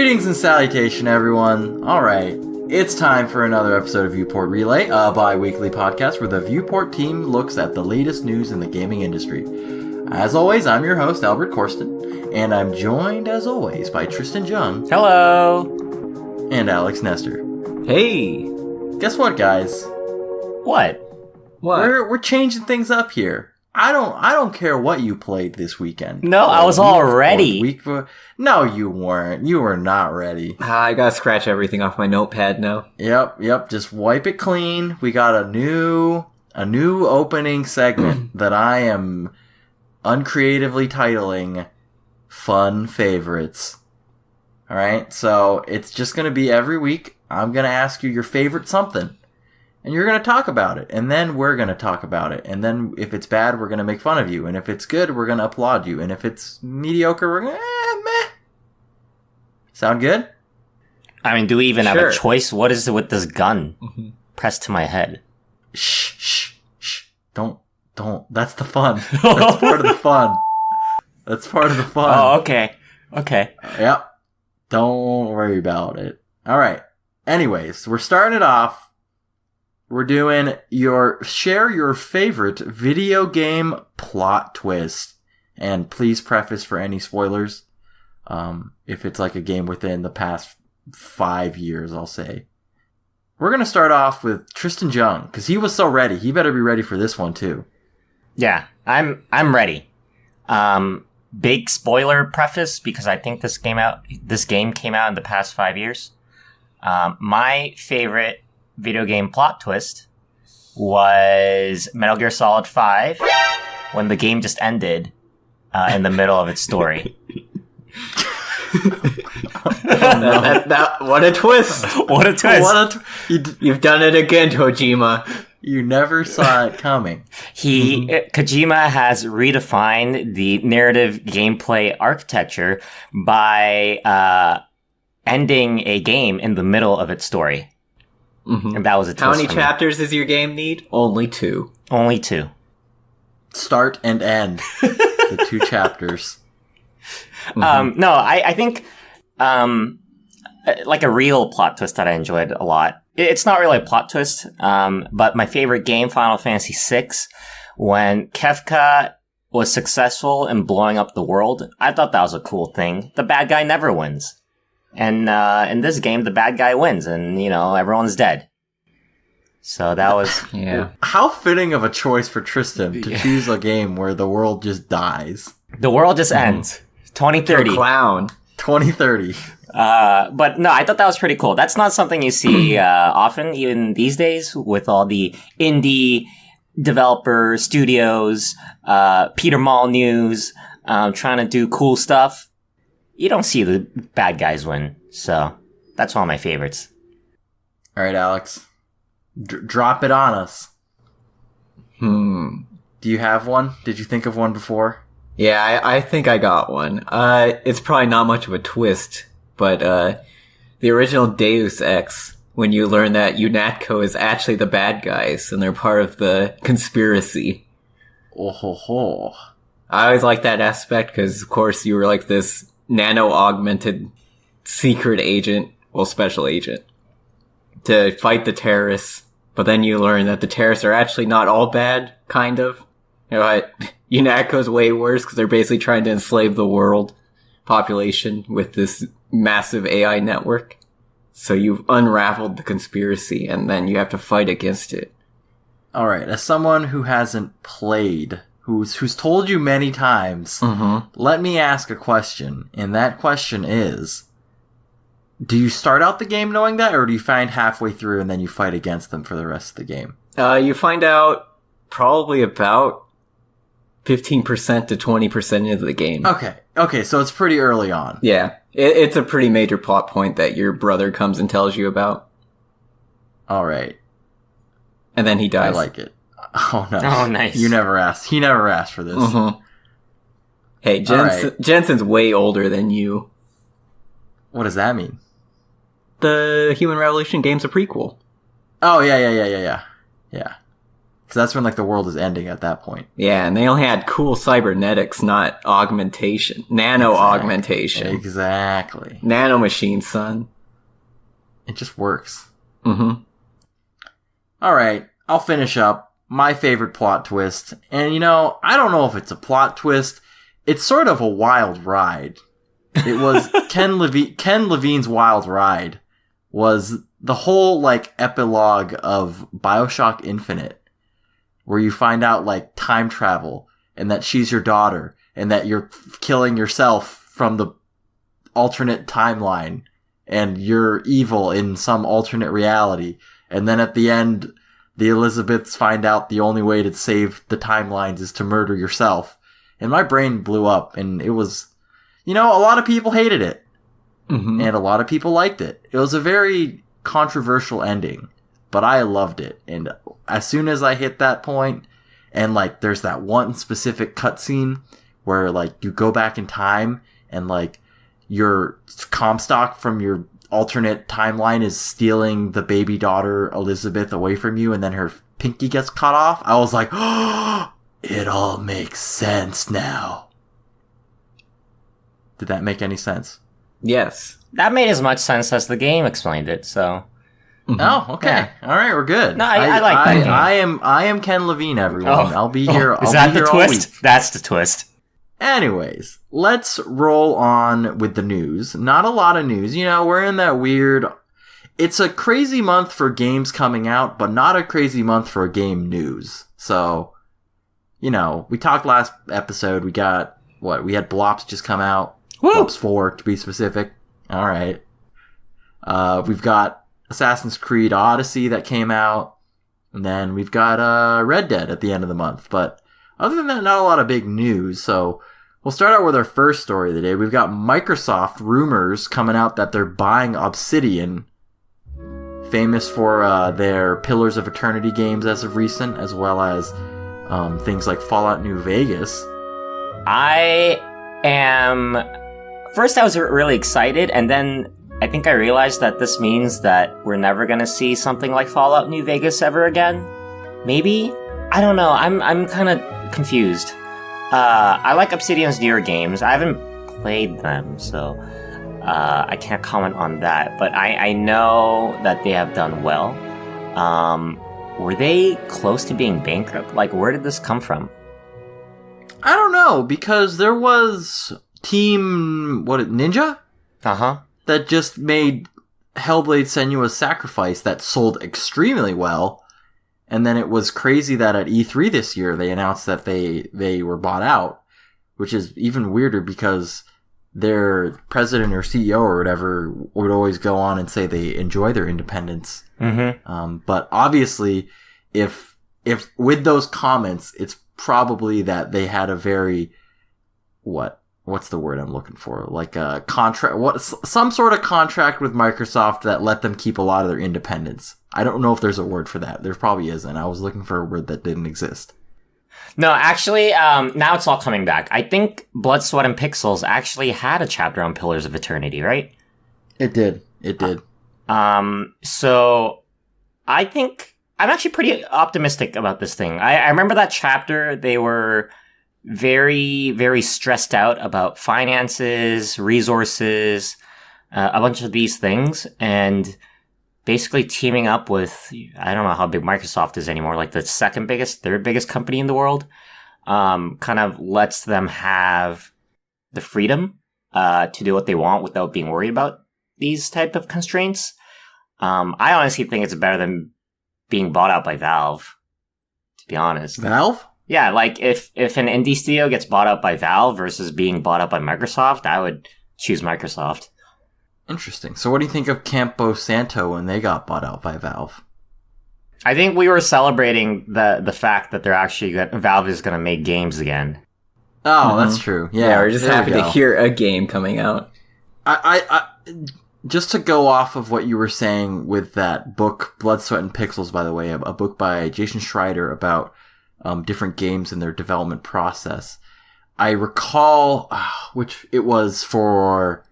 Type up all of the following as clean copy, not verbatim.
Greetings and salutation, everyone. Alright, it's time for another episode of Viewport Relay, a bi-weekly podcast where the Viewport team looks at the latest news in the gaming industry. As always, I'm your host, Albert Corsten, and I'm joined, as always, by Tristan Jung. Hello! And Alex Nestor. Hey! Guess what, guys? What? We're changing things up here. I don't care what you played this weekend. No, I was all ready. No, you weren't. You were not ready. I gotta scratch everything off my notepad now. Yep. Just wipe it clean. We got a new opening segment that I am uncreatively titling Fun Favorites. Alright, so it's just gonna be every week. I'm gonna ask you your favorite something. And you're going to talk about it. And then we're going to talk about it. And then if it's bad, we're going to make fun of you. And if it's good, we're going to applaud you. And if it's mediocre, we're going to, meh. Sound good? I mean, do we even have a choice? What is it with this gun pressed to my head? Shh. Don't. That's the fun. That's part of the fun. That's part of the fun. Oh, okay. Yep. Don't worry about it. All right. Anyways, we're starting it off. We're doing share your favorite video game plot twist. And please preface for any spoilers. If it's like a game within the past 5 years, I'll say. We're going to start off with Tristan Jung, because he was so ready. He better be ready for this one, too. Yeah, I'm ready. Big spoiler preface, because I think this game came out in the past 5 years. My favorite video game plot twist was Metal Gear Solid 5 when the game just ended in the middle of its story. What a twist! What a twist! You've done it again, Kojima. You never saw it coming. Kojima has redefined the narrative gameplay architecture by ending a game in the middle of its story. Mm-hmm. And that was a twist. How many chapters does your game need? Only 2. Only 2. Start and end. The 2 chapters. Mm-hmm. No, I think like a real plot twist that I enjoyed a lot. It's not really a plot twist, but my favorite game, Final Fantasy VI, when Kefka was successful in blowing up the world, I thought that was a cool thing. The bad guy never wins. And in this game, the bad guy wins, and, everyone's dead. So that was... Yeah. How fitting of a choice for Tristan to choose a game where the world just dies. The world just ends. 2030. You're a clown. 2030. But no, I thought that was pretty cool. That's not something you see often, even these days, with all the indie developer studios, Peter Molyneux, trying to do cool stuff. You don't see the bad guys win, so that's one of my favorites. All right, Alex. Drop it on us. Do you have one? Did you think of one before? Yeah, I think I got one. It's probably not much of a twist, but the original Deus Ex, when you learn that UNATCO is actually the bad guys, and they're part of the conspiracy. Oh ho ho. I always liked that aspect, because, of course, you were like this nano-augmented secret agent, special agent, to fight the terrorists. But then you learn that the terrorists are actually not all bad, kind of. UNATCO's way worse, because they're basically trying to enslave the world population with this massive AI network. So you've unraveled the conspiracy, and then you have to fight against it. Alright, as someone who hasn't played... Who's told you many times, let me ask a question, and that question is, do you start out the game knowing that, or do you find halfway through and then you fight against them for the rest of the game? You find out probably about 15% to 20% into the game. Okay, so it's pretty early on. Yeah, it's a pretty major plot point that your brother comes and tells you about. Alright. And then he dies. I like it. Oh, no. Oh, nice. He never asked for this. Mm-hmm. Hey, Jensen's way older than you. What does that mean? The Human Revolution game's a prequel. Oh, yeah. Because that's when, like, the world is ending at that point. Yeah, and they only had cool cybernetics, not augmentation. Augmentation. Exactly. Nanomachine, son. It just works. Mm-hmm. Alright, I'll finish up. My favorite plot twist. And, I don't know if it's a plot twist. It's sort of a wild ride. It was Ken Levine's wild ride was the whole, like, epilogue of BioShock Infinite. Where you find out, like, time travel, and that she's your daughter, and that you're killing yourself from the alternate timeline, and you're evil in some alternate reality. And then at the end, the Elizabeths find out the only way to save the timelines is to murder yourself. And my brain blew up, and it was, a lot of people hated it. Mm-hmm. And a lot of people liked it. It was a very controversial ending. But I loved it. And as soon as I hit that point, and, like, there's that one specific cutscene where, like, you go back in time and, like, your Comstock from your alternate timeline is stealing the baby daughter Elizabeth away from you, and then her pinky gets cut off. I was like, oh, it all makes sense now. Did that make any sense? Yes. That made as much sense as the game explained it, so... Mm-hmm. Oh, okay. Yeah. All right, we're good. No, I like that game. I am Ken Levine, everyone. I'll be here. Is that the twist? That's the twist. Anyways, let's roll on with the news. Not a lot of news. We're in that weird... It's a crazy month for games coming out, but not a crazy month for game news. So, we talked last episode. We got, we had Blops just come out. Woo! Blops 4, to be specific. All right. We've got Assassin's Creed Odyssey that came out, and then we've got Red Dead at the end of the month. But other than that, not a lot of big news. So we'll start out with our first story of the day. We've got Microsoft rumors coming out that they're buying Obsidian, famous for their Pillars of Eternity games as of recent, as well as things like Fallout New Vegas. First I was really excited, and then I think I realized that this means that we're never gonna see something like Fallout New Vegas ever again. Maybe? I don't know. I'm kind of confused. I like Obsidian's newer games. I haven't played them, so I can't comment on that. But I know that they have done well. Were they close to being bankrupt? Like, where did this come from? I don't know, because there was Team... Ninja? Uh-huh. That just made Hellblade Senua's Sacrifice that sold extremely well. And then it was crazy that at E3 this year, they announced that they were bought out, which is even weirder because their president or CEO or whatever would always go on and say they enjoy their independence. Mm-hmm. But obviously, if with those comments, it's probably that they had a very, what's the word I'm looking for? Like a contract, some sort of contract with Microsoft that let them keep a lot of their independence. I don't know if there's a word for that. There probably isn't. I was looking for a word that didn't exist. No, actually, now it's all coming back. I think Blood, Sweat, and Pixels actually had a chapter on Pillars of Eternity, right? It did. So I think I'm actually pretty optimistic about this thing. I remember that chapter. They were very, very stressed out about finances, resources, a bunch of these things, and basically teaming up with, I don't know how big Microsoft is anymore, like the third biggest company in the world, kind of lets them have the freedom to do what they want without being worried about these type of constraints. I honestly think it's better than being bought out by Valve, to be honest. Valve? Yeah, like if an indie studio gets bought out by Valve versus being bought out by Microsoft, I would choose Microsoft. Interesting. So what do you think of Campo Santo when they got bought out by Valve? I think we were celebrating the fact that Valve is going to make games again. Oh, that's true. Yeah, we're just happy to hear a game coming out. I just to go off of what you were saying with that book, Blood, Sweat, and Pixels, by the way, a book by Jason Schreider about different games and their development process. I recall, which it was for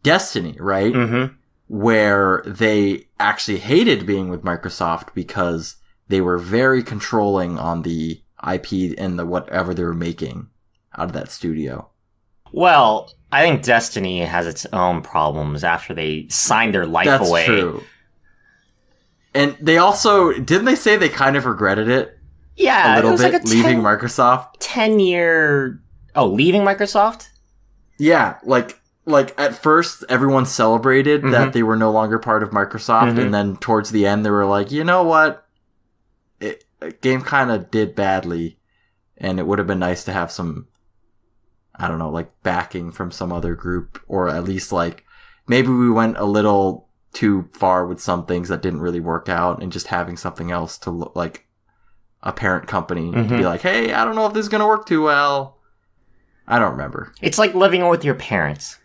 Destiny, right? Mm-hmm. Where they actually hated being with Microsoft because they were very controlling on the IP and the whatever they were making out of that studio. Well, I think Destiny has its own problems after they signed their life away. That's true. And they also, didn't they say they kind of regretted it? Yeah, a little it was bit, like a leaving Microsoft. 10-year... Oh, leaving Microsoft? Yeah, like at first everyone celebrated that they were no longer part of Microsoft, and then towards the end they were like, you know what? Game kind of did badly, and it would have been nice to have some, I don't know, like backing from some other group, or at least like maybe we went a little too far with some things that didn't really work out, and just having something else to look like a parent company to be like, hey, I don't know if this is going to work too well. I don't remember. It's like living with your parents.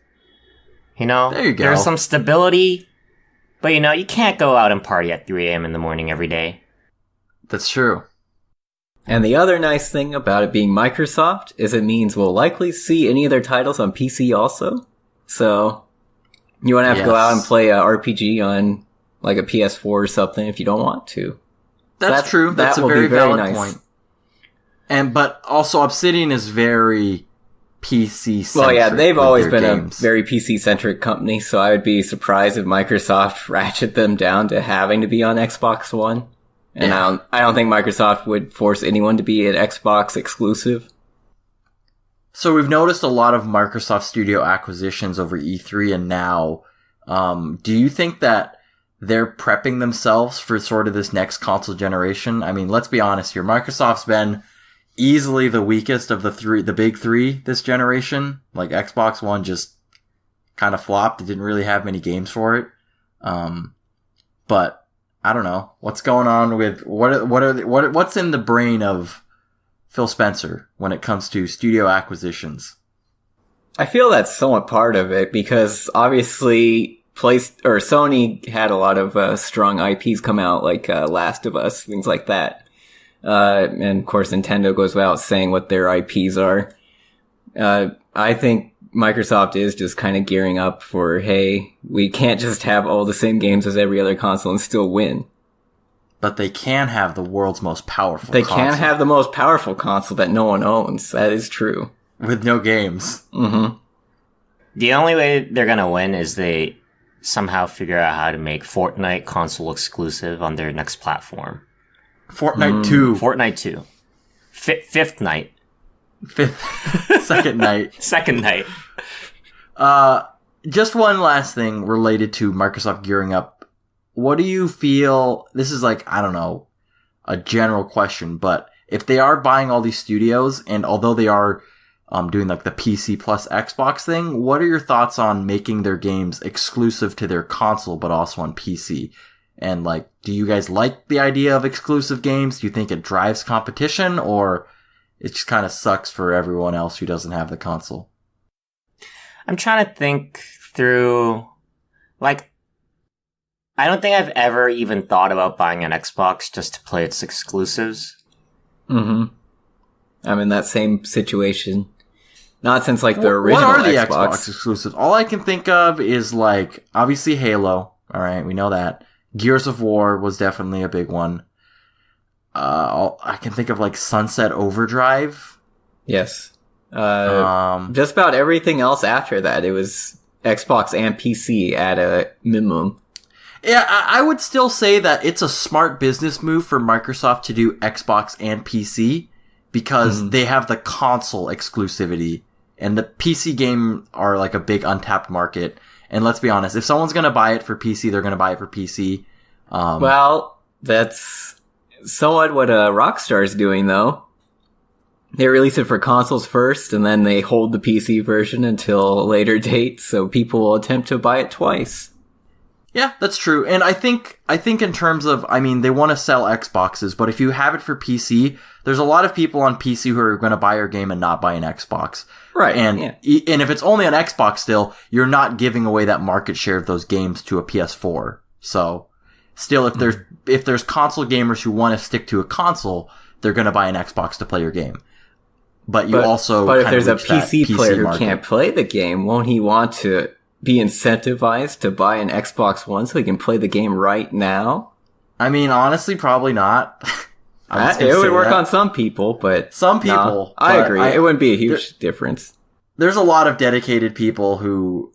You know? There you go. There's some stability, but you know, you can't go out and party at 3 a.m. in the morning every day. That's true. And the other nice thing about it being Microsoft is it means we'll likely see any of their titles on PC also. So you won't have to go out and play a RPG on like a PS4 or something if you don't want to. That's true. That's a very valid point. But also Obsidian is very PC-centric. Well, yeah, they've always been games. a very PC-centric company, so I would be surprised if Microsoft ratchet them down to having to be on Xbox One. And I don't think Microsoft would force anyone to be an Xbox exclusive. So we've noticed a lot of Microsoft Studio acquisitions over E3 and now. Do you think that they're prepping themselves for sort of this next console generation? I mean, let's be honest here. Microsoft's been easily the weakest of the big three this generation. Like Xbox One just kind of flopped. It didn't really have many games for it. But I don't know what's going on with what's in the brain of Phil Spencer when it comes to studio acquisitions. I feel that's somewhat part of it because obviously Sony had a lot of strong IPs come out, like Last of Us, things like that. And of course, Nintendo goes without saying what their IPs are. I think Microsoft is just kind of gearing up for, hey, we can't just have all the same games as every other console and still win. But they can have the world's most powerful They console. can have the most powerful console that no one owns. That is true. With no games. Mm-hmm. The only way they're gonna win is they somehow figure out how to make Fortnite console exclusive on their next platform. Fortnite 2. Fortnite 2. Fifth night. Second night. Second night. Just one last thing related to Microsoft gearing up. What do you feel? This is like, I don't know, a general question, but if they are buying all these studios, and although they are doing like the PC plus Xbox thing, what are your thoughts on making their games exclusive to their console, but also on PC? And like, do you guys like the idea of exclusive games? Do you think it drives competition, or it just kind of sucks for everyone else who doesn't have the console? I'm trying to think through, like, I don't think I've ever even thought about buying an Xbox just to play its exclusives. Mm-hmm. I'm in that same situation. Not since, like, the original What are the Xbox exclusives? All I can think of is, like, obviously Halo. Alright, we know that. Gears of War was definitely a big one. I can think of, like, Sunset Overdrive. Yes. Just about everything else after that, it was Xbox and PC at a minimum. Yeah, I would still say that it's a smart business move for Microsoft to do Xbox and PC because they have the console exclusivity, and the PC game are like a big untapped market. And let's be honest, if someone's going to buy it for PC, they're going to buy it for PC. Well, that's somewhat what Rockstar is doing, though. They release it for consoles first, and then they hold the PC version until a later date, so people will attempt to buy it twice. Yeah, that's true. And I think in terms of, I mean, they want to sell Xboxes, but if you have it for PC, there's a lot of people on PC who are going to buy your game and not buy an Xbox. Right. And and if it's only on Xbox still, you're not giving away that market share of those games to a PS4. So still, if there's console gamers who want to stick to a console, they're going to buy an Xbox to play your game. But if there's a PC player who can't play the game, won't he want to be incentivized to buy an Xbox One so he can play the game right now? I mean, honestly, probably not. It would work on some people, but some people. No, I agree. It wouldn't be a huge difference. There's a lot of dedicated people who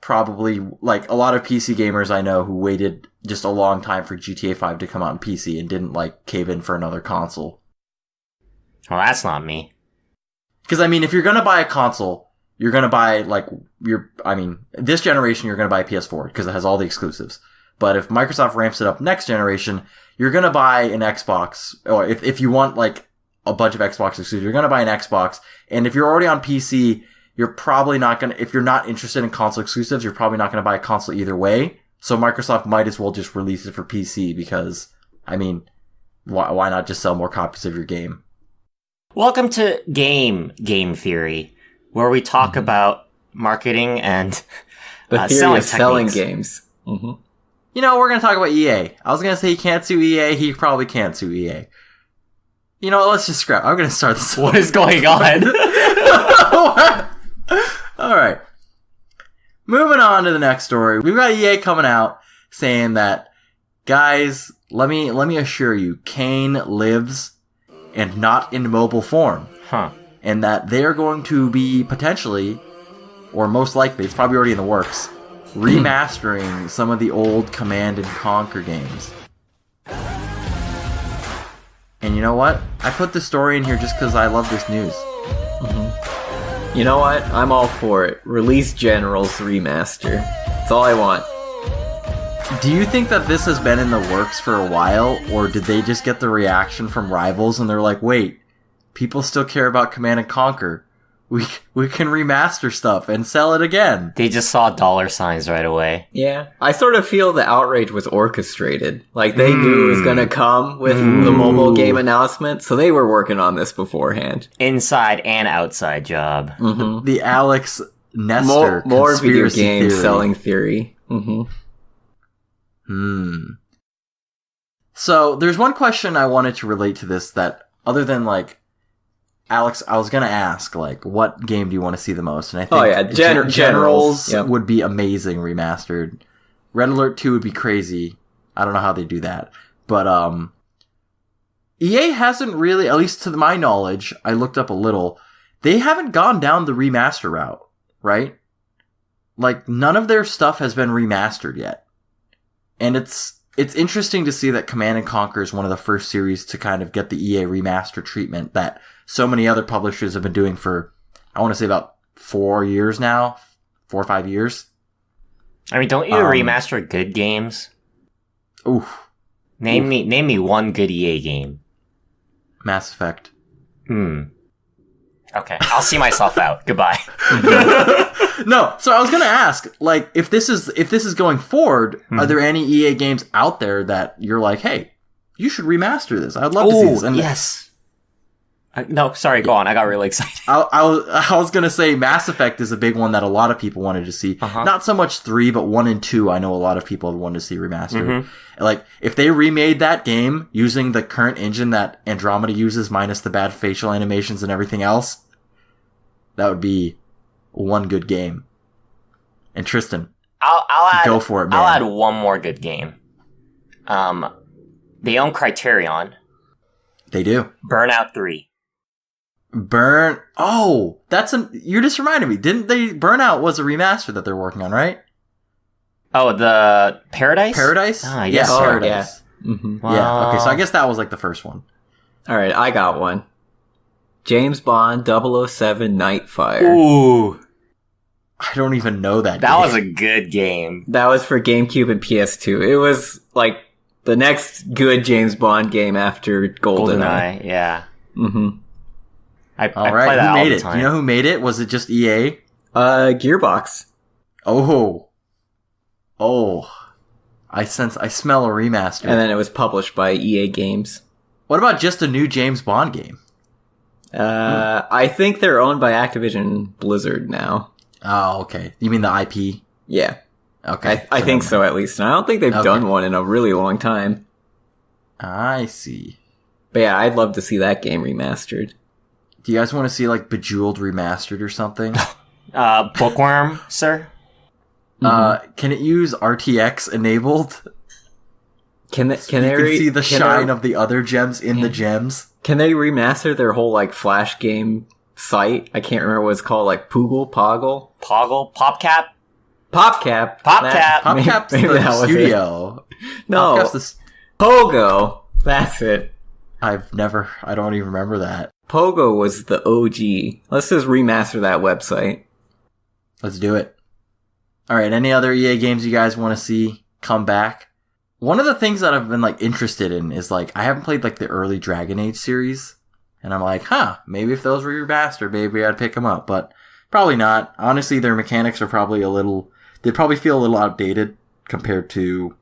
probably, like, a lot of PC gamers I know who waited just a long time for GTA 5 to come out on PC and didn't, like, cave in for another console. Well, that's not me. Because, I mean, if you're gonna buy a console, you're gonna buy, like, this generation you're gonna buy a PS4 because it has all the exclusives. But if Microsoft ramps it up next generation, you're gonna buy an Xbox, or if you want, like, a bunch of Xbox exclusives, you're gonna buy an Xbox, and if you're already on PC, you're probably not gonna, if you're not interested in console exclusives, you're probably not gonna buy a console either way. So Microsoft might as well just release it for PC because, I mean, why not just sell more copies of your game? Welcome to Game Theory, where we talk about marketing and the theory of selling games. Mm-hmm. You know, we're going to talk about EA. I was going to say he can't sue EA. He probably can't sue EA. You know what? Let's just scrap. I'm going to start this. What is going on? All right. Moving on to the next story. We've got EA coming out saying that, guys, let me assure you, Kane lives and not in mobile form. Huh. And that they're going to be potentially, or most likely, it's probably already in the works, remastering some of the old Command and Conquer games. And you know what? I put this story in here just because I love this news. Mm-hmm. You know what? I'm all for it. Release Generals Remaster. That's all I want. Do you think that this has been in the works for a while, or did they just get the reaction from Rivals and they're like, wait, people still care about Command and Conquer. We can remaster stuff and sell it again. They just saw dollar signs right away. Yeah. I sort of feel the outrage was orchestrated. Like, they knew it was going to come with the mobile game announcement, so they were working on this beforehand. Inside and outside job. Mm-hmm. The Alex Nestor more video game theory. Selling theory. So, there's one question I wanted to relate to this that, other than, like, Alex, I was gonna ask, like, what game do you want to see the most? And I think Generals would be amazing remastered. Red Alert 2 would be crazy. I don't know how they do that. But, EA hasn't really, at least to my knowledge, I looked up a little, they haven't gone down the remaster route, right? Like, none of their stuff has been remastered yet. And it's interesting to see that Command & Conquer is one of the first series to kind of get the EA remaster treatment that so many other publishers have been doing for, I want to say, about 4 years now. 4 or 5 years. I mean, don't you remaster good games? Oof. Name me one good EA game. Mass Effect. Okay, I'll see myself out. Goodbye. No, so I was gonna ask, like, if this is going forward, are there any EA games out there that you're like, hey, you should remaster this? I'd love to see this. And yes. No, sorry, go on. I got really excited. I was gonna say Mass Effect is a big one that a lot of people wanted to see. Not so much 3, but 1 and 2. I know a lot of people wanted to see remastered. Like, if they remade that game using the current engine that Andromeda uses, minus the bad facial animations and everything else, that would be one good game. And Tristan, I'll add, go for it, man. I'll add one more good game. They own Criterion. They do. Burnout 3. You just reminded me. Didn't they? Burnout was a remaster that they're working on, right? Oh, the Paradise? Paradise? Yes, Paradise. Yeah. Mm-hmm. Wow. Yeah, okay, so I guess that was like the first one. Alright, I got one. James Bond 007 Nightfire. Ooh. I don't even know that game. That was a good game. That was for GameCube and PS2. It was like the next good James Bond game after GoldenEye. Yeah. Mm-hmm. I All play right, that who all made the it? time. You know who made it? Was it just EA? Gearbox. Oh, I smell a remaster. And then it was published by EA Games. What about just a new James Bond game? I think they're owned by Activision Blizzard now. Oh, okay. You mean the IP? Yeah. Okay. I think so, at least. And I don't think they've done one in a really long time. I see. But yeah, I'd love to see that game remastered. Do you guys want to see, like, Bejeweled remastered or something? Bookworm, sir? Can it use RTX enabled? Can they You can see the shine of the other gems in the gems. Can they remaster their whole like Flash game site? I can't remember what it's called, like Poggle, PopCap. PopCap's the studio. No, Pogo. That's it. I don't even remember that. Pogo was the OG. Let's just remaster that website. Let's do it. All right, any other EA games you guys want to see come back? One of the things that I've been like interested in is like I haven't played like the early Dragon Age series, and I'm like, maybe if those were remastered, maybe I'd pick them up, but probably not. Honestly, their mechanics are probably they'd probably feel a little outdated compared to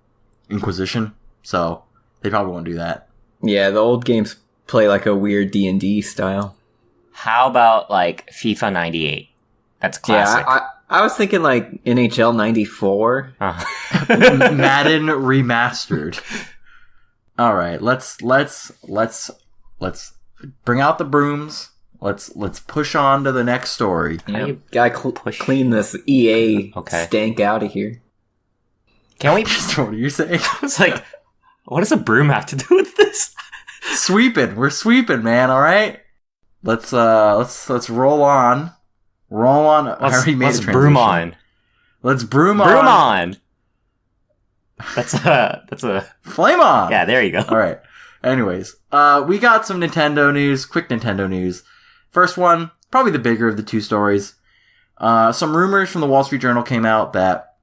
Inquisition, so they probably won't do that. Yeah, the old games play like a weird D&D style. How about like FIFA 98? That's classic. Yeah, I was thinking like NHL 94. Madden remastered. All right, let's bring out the brooms. Let's push on to the next story. Yeah, gotta clean this EA stank out of here. Can we? What are you saying? It's like, what does a broom have to do with this? Sweeping. We're sweeping, man. All right. Let's roll on. Roll on. I already made a transition. Broom on. Let's broom on. Broom on. That's a flame on. Yeah, there you go. All right. Anyways, we got some Nintendo news. Quick Nintendo news. First one, probably the bigger of the two stories. Some rumors from the Wall Street Journal came out that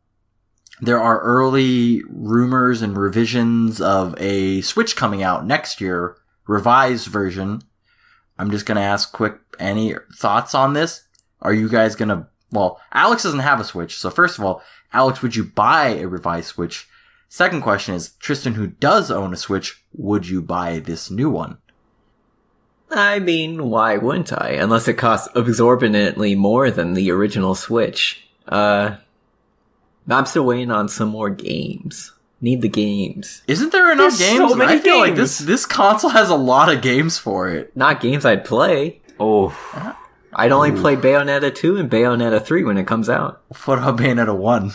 there are early rumors and revisions of a Switch coming out next year, revised version. I'm just gonna ask quick, any thoughts on this? Are you guys gonna, Alex doesn't have a Switch, so first of all, Alex, would you buy a revised Switch? Second question is, Tristan, who does own a Switch, would you buy this new one? I mean, why wouldn't I? Unless it costs exorbitantly more than the original Switch. I'm still waiting on some more games. Need the games. Isn't there enough games? So many I feel games. like this console has a lot of games for it. Not games I'd play. Oh. I'd only play Bayonetta 2 and Bayonetta 3 when it comes out. What about Bayonetta 1?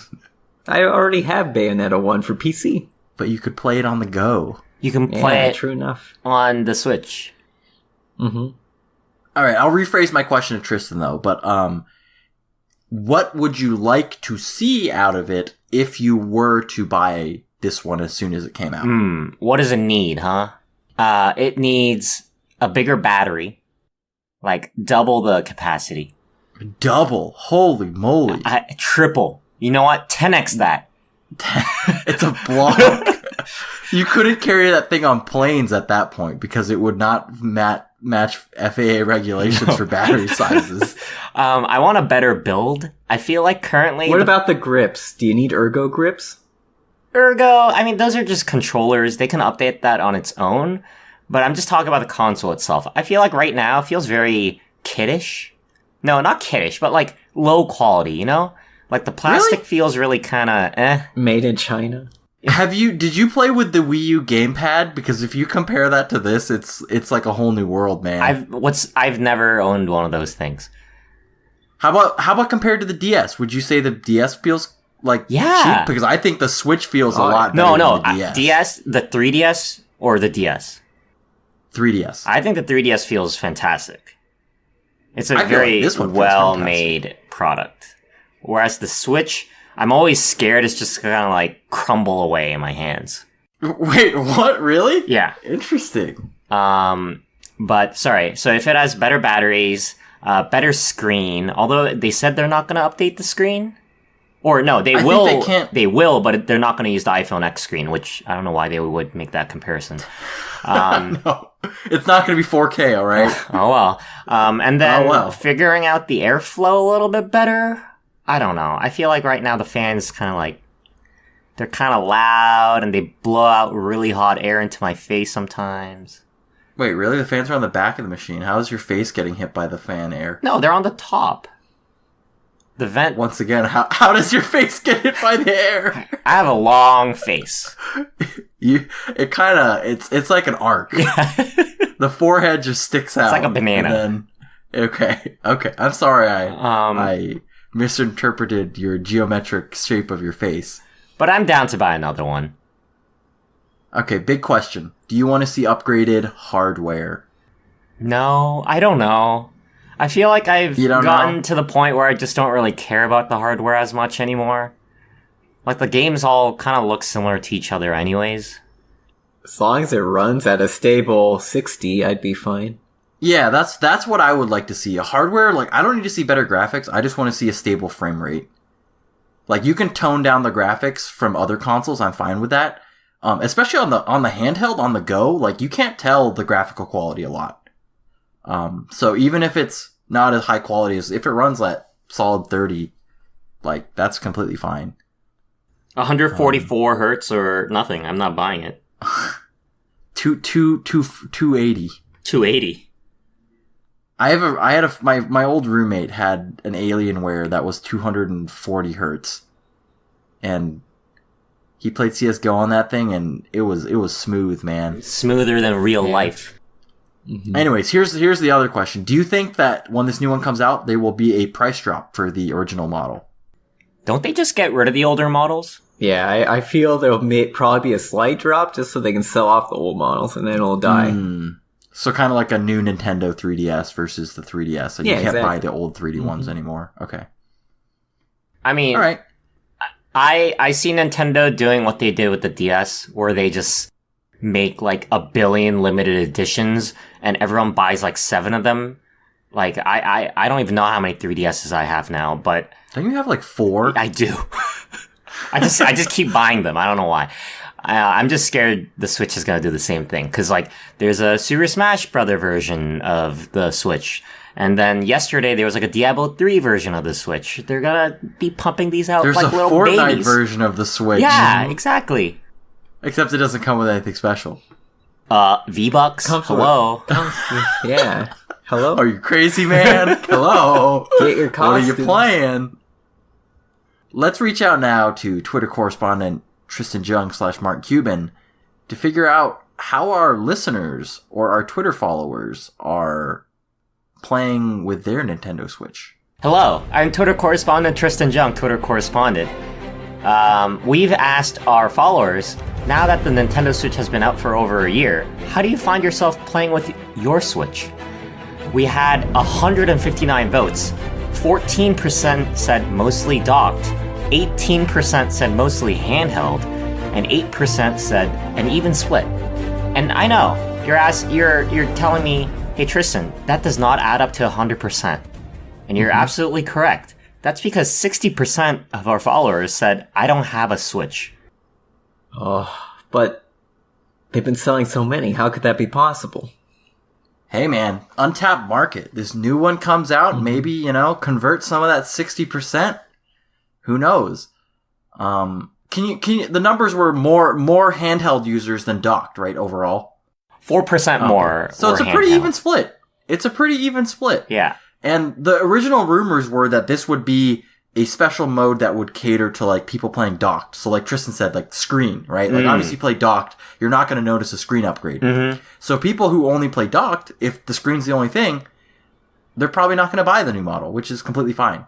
I already have Bayonetta 1 for PC. But you could play it on the go. You can play it true enough. On the Switch. Mm-hmm. Alright, I'll rephrase my question to Tristan though, but what would you like to see out of it if you were to buy this one as soon as it came out? What does it need, huh? It needs a bigger battery. Like, double the capacity. Double? Holy moly. Triple. You know what? 10x that. It's a block. You couldn't carry that thing on planes at that point because it would not match FAA regulations for battery sizes. I want a better build. I feel like currently... What about the grips? Do you need ergo grips? Ergo, I mean, those are just controllers. They can update that on its own. But I'm just talking about the console itself. I feel like right now it feels very kiddish. No, not kiddish, but like low quality, you know? Like the plastic feels really kind of Made in China. Did you play with the Wii U gamepad? Because if you compare that to this, it's like a whole new world, man. I've never owned one of those things. How about compared to the DS? Would you say the DS feels like cheap? Because I think the Switch feels a lot better than the DS. The 3DS or the DS? 3DS. I think the 3DS feels fantastic. It's a very well-made product. Whereas the Switch, I'm always scared it's just gonna like crumble away in my hands. Wait, what? Really? Yeah. Interesting. But sorry. So if it has better batteries, better screen, although they said they're not gonna update the screen. Or no, they will. Think they can't. They will, but they're not going to use the iPhone X screen, which I don't know why they would make that comparison. No, it's not going to be 4K, all right? Oh well. And then figuring out the airflow a little bit better. I don't know. I feel like right now the fans kind of like they're kind of loud and they blow out really hot air into my face sometimes. Wait, really? The fans are on the back of the machine. How is your face getting hit by the fan air? No, they're on the top. The vent. Once again, how does your face get hit by the air? I have a long face. It's like an arc. The forehead just sticks out. It's like a banana. Okay. I'm sorry. I misinterpreted your geometric shape of your face. But I'm down to buy another one. Okay, big question. Do you want to see upgraded hardware? No, I don't know. I feel like I've You don't gotten know? to the point where I just don't really care about the hardware as much anymore. Like, the games all kind of look similar to each other anyways. As long as it runs at a stable 60, I'd be fine. Yeah, that's what I would like to see. A hardware, like, I don't need to see better graphics. I just want to see a stable frame rate. Like, you can tone down the graphics from other consoles. I'm fine with that. Especially on the handheld, on the go, like, you can't tell the graphical quality a lot. So even if it's not as high quality as, if it runs at solid 30, like, that's completely fine. 144 hertz or nothing. I'm not buying it. 280. 280. My old roommate had an Alienware that was 240 hertz, and he played CS:GO on that thing, and it was smooth, man. Smoother than real life. Mm-hmm. Anyways, here's the other question: do you think that when this new one comes out, there will be a price drop for the original model? Don't they just get rid of the older models? Yeah, I feel there'll probably be a slight drop just so they can sell off the old models and then it'll die. So kind of like a new Nintendo 3DS versus the 3DS, and you can't buy the old 3D ones anymore. Okay. I mean, all right. I see Nintendo doing what they did with the DS, where they just make like 1 billion limited editions, and everyone buys like 7 of them. Like, I don't even know how many 3DSs I have now, but don't you have like 4? I do. I just keep buying them. I don't know why. I'm just scared the Switch is gonna do the same thing, because like there's a Super Smash Brother version of the Switch, and then yesterday there was like a Diablo 3 version of the Switch. They're gonna be pumping these out there's like a little Fortnite babies. version of the Switch. Yeah, exactly. Except it doesn't come with anything special. V-Bucks. Hello. Yeah. Hello. Are you crazy, man? Hello. Get your costumes. What are you playing? Let's reach out now to Twitter correspondent Tristan Jung / Mark Cuban to figure out how our listeners or our Twitter followers are playing with their Nintendo Switch. Hello, I'm Twitter correspondent Tristan Jung, Twitter correspondent. We've asked our followers, now that the Nintendo Switch has been out for over a year, how do you find yourself playing with your Switch? We had 159 votes. 14% said mostly docked, 18% said mostly handheld, and 8% said an even split. And I know, you're telling me, hey Tristan, that does not add up to 100%. And you're absolutely correct. That's because 60% of our followers said, I don't have a Switch. Oh, but they've been selling so many. How could that be possible? Hey man, untapped market. This new one comes out, maybe, convert some of that 60%. Who knows? Can you, the numbers were more handheld users than docked, right, overall? 4% more. So it's a pretty even split. Yeah. And the original rumors were that this would be a special mode that would cater to, like, people playing docked. So like Tristan said, like, screen, right? Like, obviously you play docked, you're not going to notice a screen upgrade. Mm-hmm. So people who only play docked, if the screen's the only thing, they're probably not going to buy the new model, which is completely fine.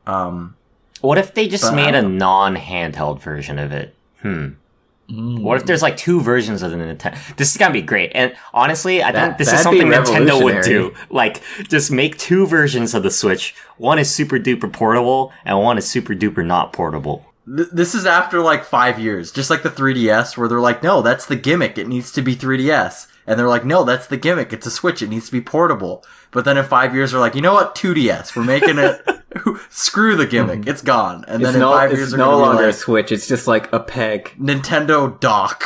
What if they just made a non-handheld version of it? What if there's like 2 versions of the Nintendo? This is gonna be great. And honestly, I think this is something Nintendo would do. Like, just make 2 versions of the Switch. One is super duper portable, and one is super duper not portable. This is after like 5 years, just like the 3DS, where they're like, no, that's the gimmick. It needs to be 3DS. And they're like, no, that's the gimmick. It's a Switch. It needs to be portable. But then in 5 years, they're like, you know what? 2DS. We're making it. Screw the gimmick. It's gone. And then in 5 years, it's no longer a Switch. It's just like a peg. Nintendo dock.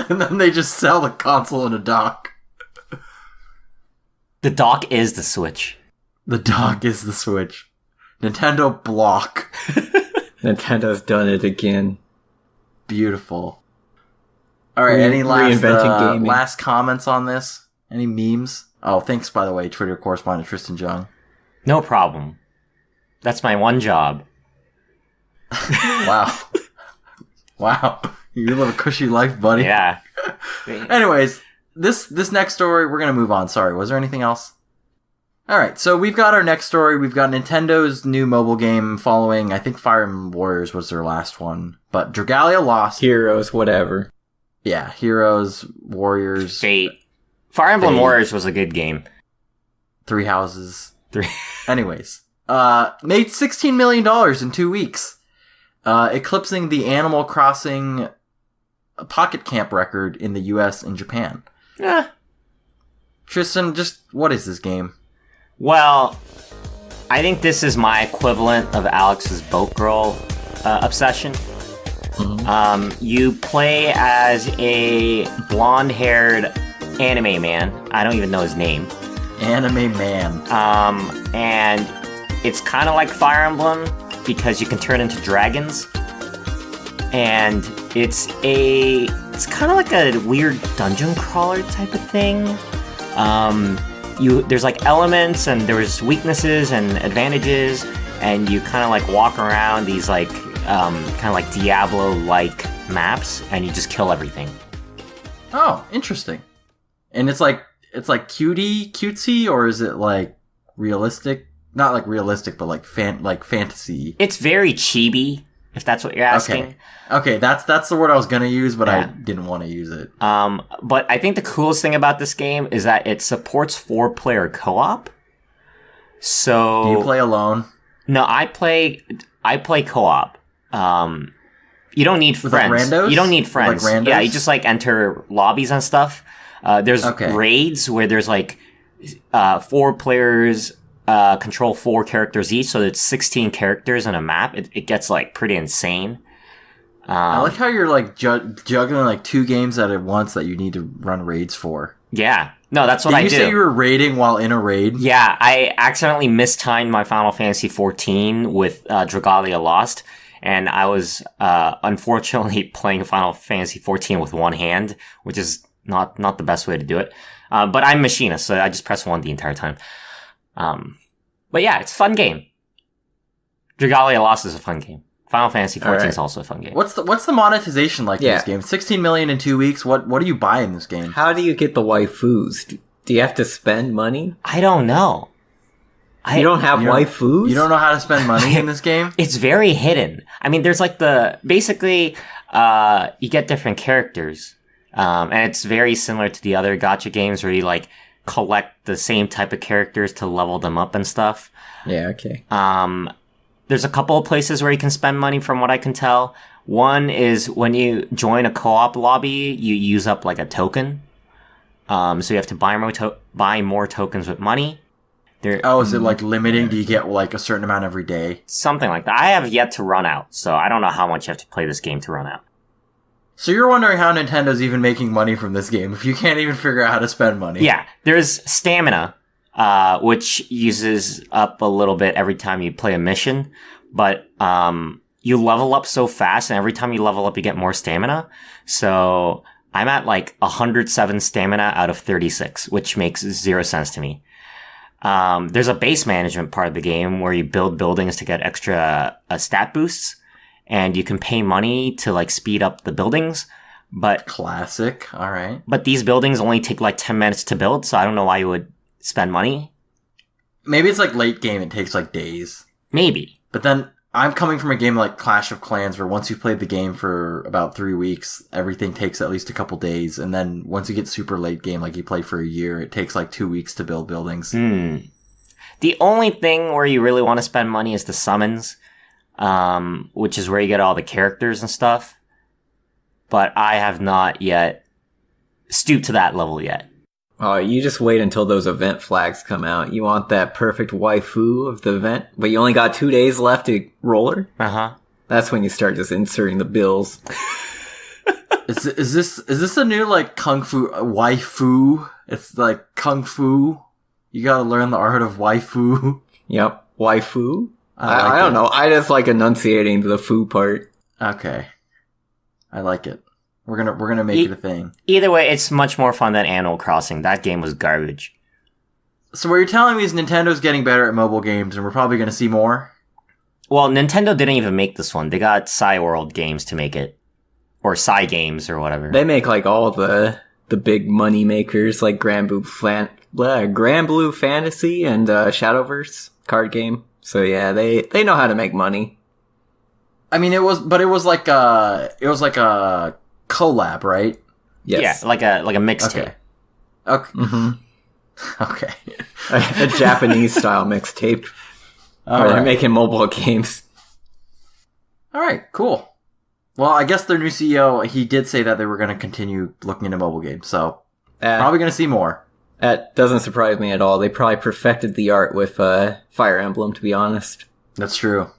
And then they just sell the console in a dock. The dock is the Switch. The dock is the Switch. Nintendo block. Nintendo's done it again. Beautiful. All right, any Reinventing last comments on this? Any memes? Oh, thanks, by the way, Twitter correspondent Tristan Jung. No problem. That's my one job. Wow. Wow. You live a cushy life, buddy. Yeah. Anyways, this next story, we're going to move on. Sorry, was there anything else? All right, so we've got our next story. We've got Nintendo's new mobile game following, I think Fire Emblem Warriors was their last one. But Dragalia lost. Heroes, whatever. Yeah, Heroes, Warriors. Fate. Fire Emblem Warriors was a good game. Three Houses. Anyways. Made $16 million in 2 weeks. Eclipsing the Animal Crossing Pocket Camp record in the US and Japan. Yeah. Tristan, just what is this game? Well, I think this is my equivalent of Alex's Boat Girl obsession. Mm-hmm. You play as a blonde-haired anime man. I don't even know his name. Anime man. And it's kind of like Fire Emblem because you can turn into dragons. And it's kind of like a weird dungeon crawler type of thing. There's like elements and there's weaknesses and advantages, and you kind of like walk around these like kind of like Diablo-like maps, and you just kill everything. Oh, interesting. And it's like cutesy, or is it like realistic? Not like realistic, but like fantasy. It's very chibi, if that's what you're asking. Okay, that's the word I was gonna use, but I didn't want to use it. But I think the coolest thing about this game is that it supports 4-player co-op. So do you play alone? No, I play co-op. You don't need friends. Like randos? You don't need friends. Like randos? Yeah, you just like enter lobbies and stuff. There's raids where there's like 4 players control 4 characters each, so it's 16 characters in a map. It gets like pretty insane. I like how you're like juggling like 2 games at once that you need to run raids for. Yeah. No, that's what I do. Did you say you were raiding while in a raid? Yeah, I accidentally mistimed my Final Fantasy XIV with Dragalia Lost, and I was unfortunately playing Final Fantasy XIV with one hand, which is not the best way to do it. But I'm machinist, so I just press 1 the entire time. But yeah, it's a fun game. Dragalia Lost is a fun game. Final Fantasy XIV is also a fun game. What's the monetization like in this game? 16 million in 2 weeks. What do you buy in this game? How do you get the waifus? Do you have to spend money? I don't know. You don't have waifus? You don't know how to spend money in this game? It's very hidden. I mean, there's like basically, you get different characters. And it's very similar to the other gacha games where you like collect the same type of characters to level them up and stuff. Yeah, okay. There's a couple of places where you can spend money from what I can tell. One is when you join a co-op lobby, you use up like a token. So you have to buy more tokens with money. Is it like limiting? Do you get like a certain amount every day? Something like that. I have yet to run out, so I don't know how much you have to play this game to run out. So you're wondering how Nintendo's even making money from this game if you can't even figure out how to spend money. Yeah, there's stamina, which uses up a little bit every time you play a mission, but you level up so fast, and every time you level up, you get more stamina. So I'm at like 107 stamina out of 36, which makes 0 sense to me. There's a base management part of the game where you build buildings to get extra stat boosts. And you can pay money to like speed up the buildings, but classic. All right. But these buildings only take like 10 minutes to build, so I don't know why you would spend money. Maybe it's like late game; it takes like days. Maybe. But then I'm coming from a game like Clash of Clans, where once you've played the game for about 3 weeks, everything takes at least a couple days, and then once you get super late game, like you play for a year, it takes like 2 weeks to build buildings. The only thing where you really want to spend money is the summons. Which is where you get all the characters and stuff. But I have not yet stooped to that level yet. Oh, you just wait until those event flags come out. You want that perfect waifu of the event, but you only got 2 days left to roll her? Uh-huh. That's when you start just inserting the bills. Is this a new like kung fu waifu? It's like kung fu. You gotta learn the art of waifu. Yep, waifu. I don't know. I just like enunciating the foo part. Okay, I like it. We're gonna make it a thing. Either way, it's much more fun than Animal Crossing. That game was garbage. So what you're telling me is Nintendo's getting better at mobile games, and we're probably gonna see more? Well, Nintendo didn't even make this one. They got Cyworld Games to make it. Or Cy Games, or whatever. They make like all the big money makers, like Grand Blue Fantasy and Shadowverse card game. So yeah, they know how to make money. I mean, it was like a collab, right? Yes. Yeah, like a mixtape. Okay. Mm-hmm. Okay. A Japanese style mixtape. Where they're making mobile games. All right, cool. Well, I guess their new CEO, he did say that they were going to continue looking into mobile games, so probably going to see more. That doesn't surprise me at all. They probably perfected the art with Fire Emblem, to be honest. That's true.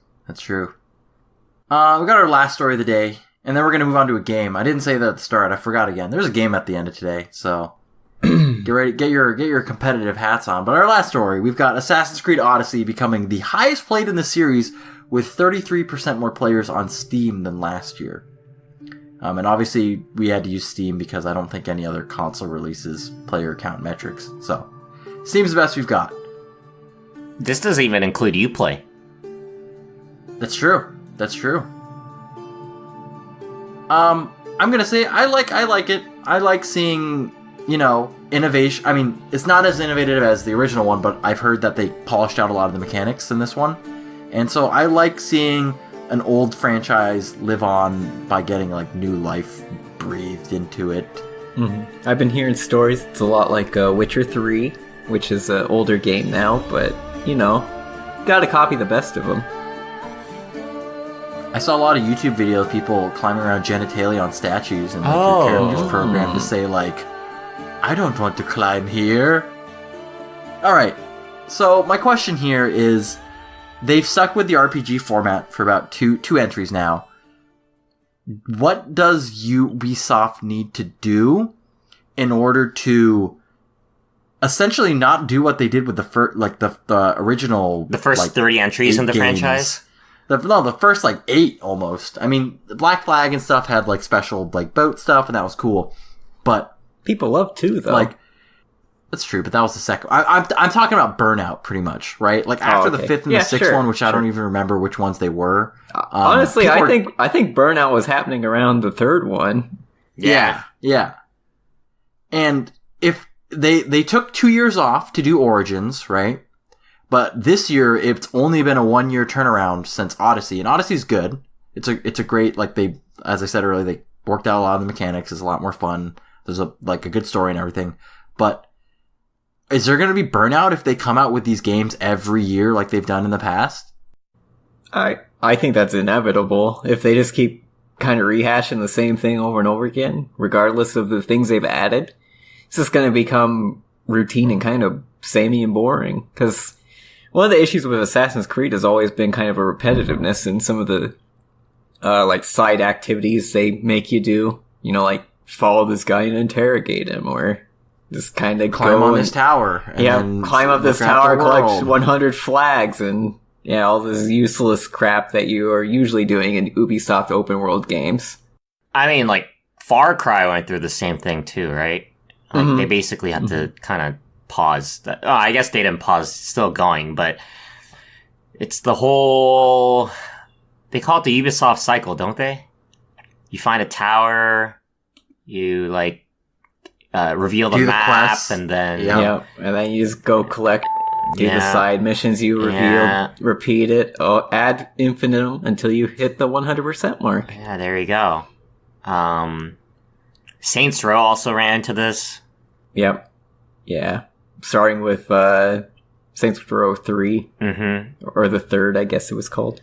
We got our last story of the day, and then we're going to move on to a game. I didn't say that at the start. I forgot again. There's a game at the end of today, so get ready. Get your competitive hats on. But our last story, we've got Assassin's Creed Odyssey becoming the highest played in the series with 33% more players on Steam than last year. And obviously, we had to use Steam because I don't think any other console releases player count metrics. So, Steam's the best we've got. This doesn't even include Uplay. That's true. I'm gonna say I like it. I like seeing, innovation. I mean, it's not as innovative as the original one, but I've heard that they polished out a lot of the mechanics in this one. And so I like seeing an old franchise live on by getting new life breathed into it. Mm-hmm. I've been hearing stories. It's a lot like Witcher 3, which is an older game now, but gotta copy the best of them. I saw a lot of YouTube videos, people climbing around genitalia on statues, and your character's programmed to say I don't want to climb here. All right. So my question here is, they've stuck with the RPG format for about two entries now. What does Ubisoft need to do in order to essentially not do what they did with the original, the first 30 entries in the games. franchise? The first 8 almost. I mean, the Black Flag and stuff had special boat stuff, and that was cool. But people love 2 though. That's true, but that was the second. I'm talking about Burnout, pretty much, right? After the 5th and the 6th one, which I don't even remember which ones they were. Honestly, I think Burnout was happening around the 3rd one. Yeah. And if they took 2 years off to do Origins, right? But this year, it's only been a 1-year turnaround since Odyssey, and Odyssey's good. It's a great, they, as I said earlier, they worked out a lot of the mechanics. It's a lot more fun. There's a good story and everything. But is there going to be Burnout if they come out with these games every year like they've done in the past? I think that's inevitable. If they just keep kind of rehashing the same thing over and over again, regardless of the things they've added, it's just going to become routine and kind of samey and boring. Because one of the issues with Assassin's Creed has always been kind of a repetitiveness in some of the side activities they make you do. Follow this guy and interrogate him, or just kind of climb on this tower. And climb up this tower, collect 100 flags, and all this useless crap that you are usually doing in Ubisoft open world games. I mean, Far Cry went through the same thing too, right? They basically had to kind of pause that. Oh, I guess they didn't pause, it's still going, but it's the whole. They call it the Ubisoft cycle, don't they? You find a tower, you reveal the map, quests, and then and then you just go collect, do the side missions you reveal, repeat it, ad infinitum until you hit the 100% mark. Yeah, there you go. Saints Row also ran into this. Yep. Yeah. Starting with Saints Row 3, or the 3rd, I guess it was called.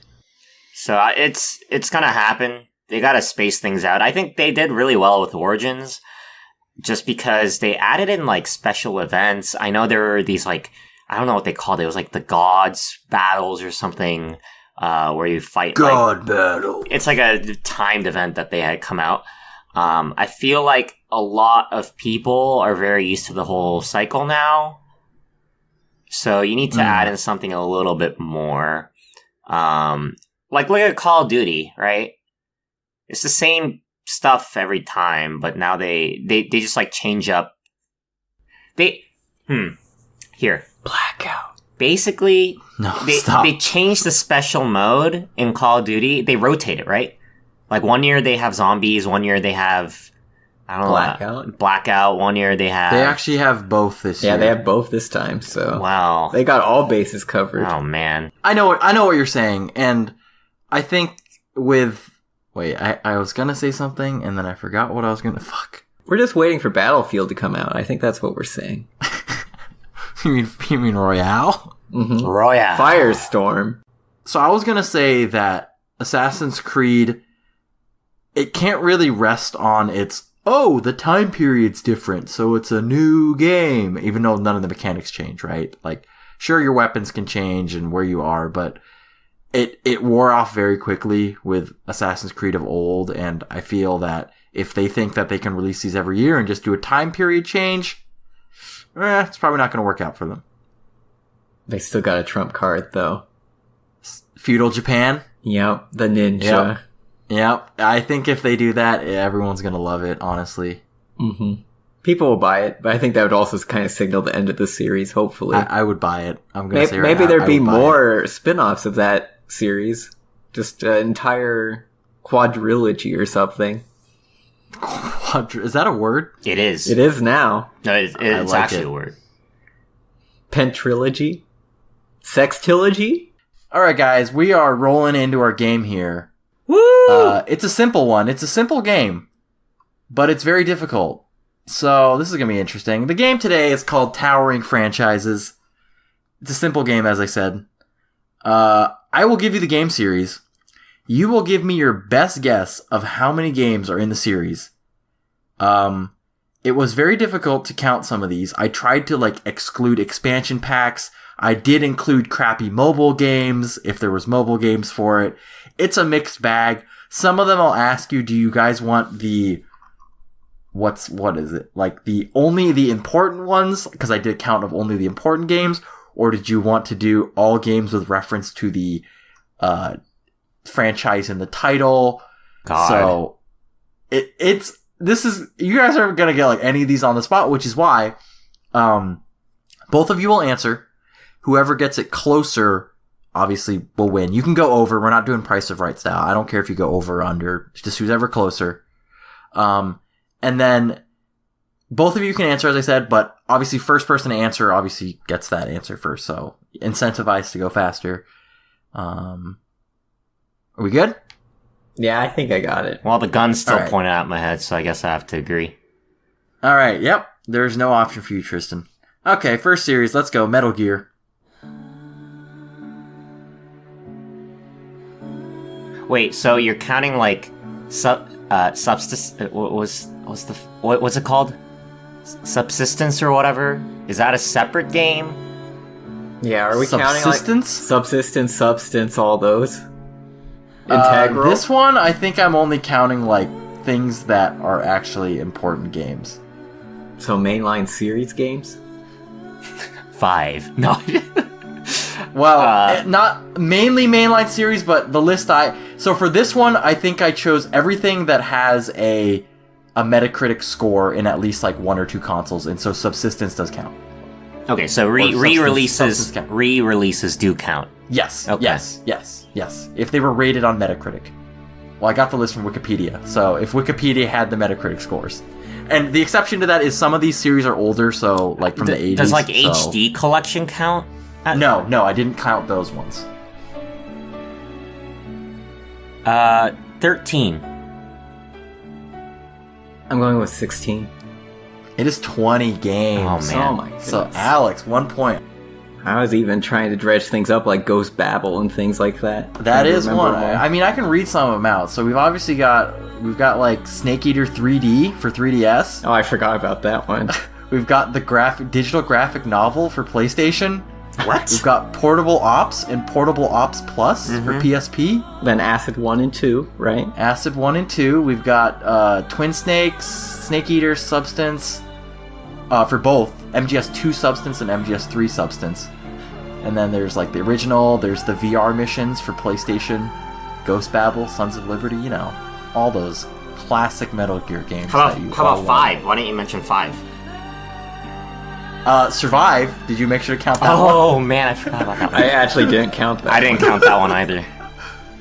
So it's gonna happen. They gotta space things out. I think they did really well with Origins, just because they added in special events. I know there were these I don't know what they called it. It was the gods battles or something, where you fight God battle. It's a timed event that they had come out. I feel like a lot of people are very used to the whole cycle now, so you need to add in something a little bit more. Look at Call of Duty, right? It's the same stuff every time, but now they just change up. Here. Blackout. Basically, stop. They changed the special mode in Call of Duty. They rotate it, right? 1 year they have zombies, 1 year they have, I don't Blackout. know. Blackout. One year they have. They actually have both this year. Yeah, they have both this time, so Wow. they got all bases covered. Oh man. I know what you're saying, and I think with wait, I was gonna say something and then I forgot what I was gonna fuck. We're just waiting for Battlefield to come out. I think that's what we're saying. You mean Royale? Mm-hmm. Royale. Firestorm. So I was gonna say that Assassin's Creed, it can't really rest on its the time period's different, so it's a new game, even though none of the mechanics change, right? Like, sure, your weapons can change and where you are, but it wore off very quickly with Assassin's Creed of old, and I feel that if they think that they can release these every year and just do a time period change, it's probably not going to work out for them. They still got a trump card, though. Feudal Japan? Yep, the ninja. Yep. I think if they do that, everyone's going to love it, honestly. Mm-hmm. People will buy it, but I think that would also kind of signal the end of the series, hopefully. I would buy it. I'm going to say right maybe now, there'd I be would buy more spin-offs of that series. Just an entire quadrilogy or something. Is that a word? It is. It is now. No, it's like actually it. a word. Pentrilogy? Sextilogy? All right, guys, we are rolling into our game here. Woo! It's a simple one. It's a simple game, but it's very difficult. So this is going to be interesting. The game today is called Towering Franchises. It's a simple game, as I said. I will give you the game series. You will give me your best guess of how many games are in the series. It was very difficult to count some of these. I tried to exclude expansion packs. I did include crappy mobile games if there was mobile games for it. It's a mixed bag. Some of them I'll ask you, do you guys want what is it? Like only the important ones? Because I did count of only the important games. Or did you want to do all games with reference to the franchise in the title? God. So you guys aren't gonna get any of these on the spot, which is why both of you will answer. Whoever gets it closer, obviously, will win. You can go over. We're not doing Price of Right style. I don't care if you go over or under. Just who's ever closer. And then both of you can answer, as I said, but obviously first person to answer obviously gets that answer first. So incentivized to go faster. Are we good? Yeah, I think I got it. Well, the gun's still Right. pointed at my head, so I guess I have to agree. All right. Yep. There's no option for you, Tristan. Okay. First series. Let's go. Metal Gear. Wait, so you're counting subsistence? What's it called? Subsistence or whatever? Is that a separate game? Yeah, are we counting Subsistence? subsistence, substance, all those? Integral? This one, I think I'm only counting things that are actually important games. So mainline series games? 5. No. Well, not mainly mainline series, but the list so for this one, I think I chose everything that has a Metacritic score in at least one or two consoles, and so Subsistence does count. Okay, so Substance re-releases count. re-releases do count. Yes. Okay. Yes. If they were rated on Metacritic. Well, I got the list from Wikipedia, so if Wikipedia had the Metacritic scores. And the exception to that is some of these series are older, so from the 80s. Does so... HD collection count? No, I didn't count those ones. 13. I'm going with 16. It is 20 games. Oh, man. Oh my goodness. So, Alex, 1 point. I was even trying to dredge things up like Ghost Babel and things like that. That is Remember one. more. I mean, I can read some of them out. So we've obviously got Snake Eater 3D for 3DS. Oh, I forgot about that one. We've got the digital graphic novel for PlayStation. What? We've got Portable Ops and Portable Ops Plus for PSP. Then Acid 1 and 2, right? Acid 1 and 2. We've got Twin Snakes, Snake Eater, Substance for both MGS 2 Substance and MGS 3 Substance. And then there's the original, there's the VR missions for PlayStation, Ghost Babel, Sons of Liberty, all those classic Metal Gear games. How that you about all love. 5? Why didn't you mention 5? Survive. Did you make sure to count that one? Oh man, I forgot about that one. I actually didn't count that. I didn't count that one either.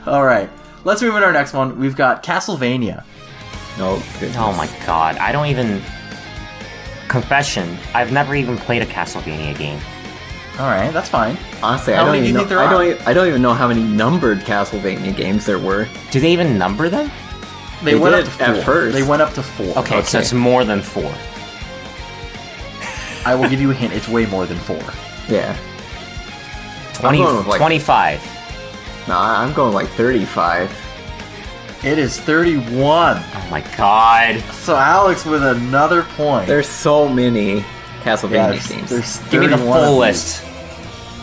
All right. Let's move on to our next one. We've got Castlevania. Oh, goodness. Oh my god, I don't even... Confession, I've never even played a Castlevania game. Alright, that's fine. Honestly, How I don't many do even you think know. there are? I don't even know how many numbered Castlevania games there were. Do they even number them? They They went did up to at 4. first. They went up to 4. Okay, so it's more than 4. I will give you a hint. It's way more than 4. Yeah. 20, going with, like- 25. Nah, I'm going like 35. It is 31. Oh my god. So Alex with another point. There's so many Castlevania Yeah, games. there's Give me the 31 of full these. list.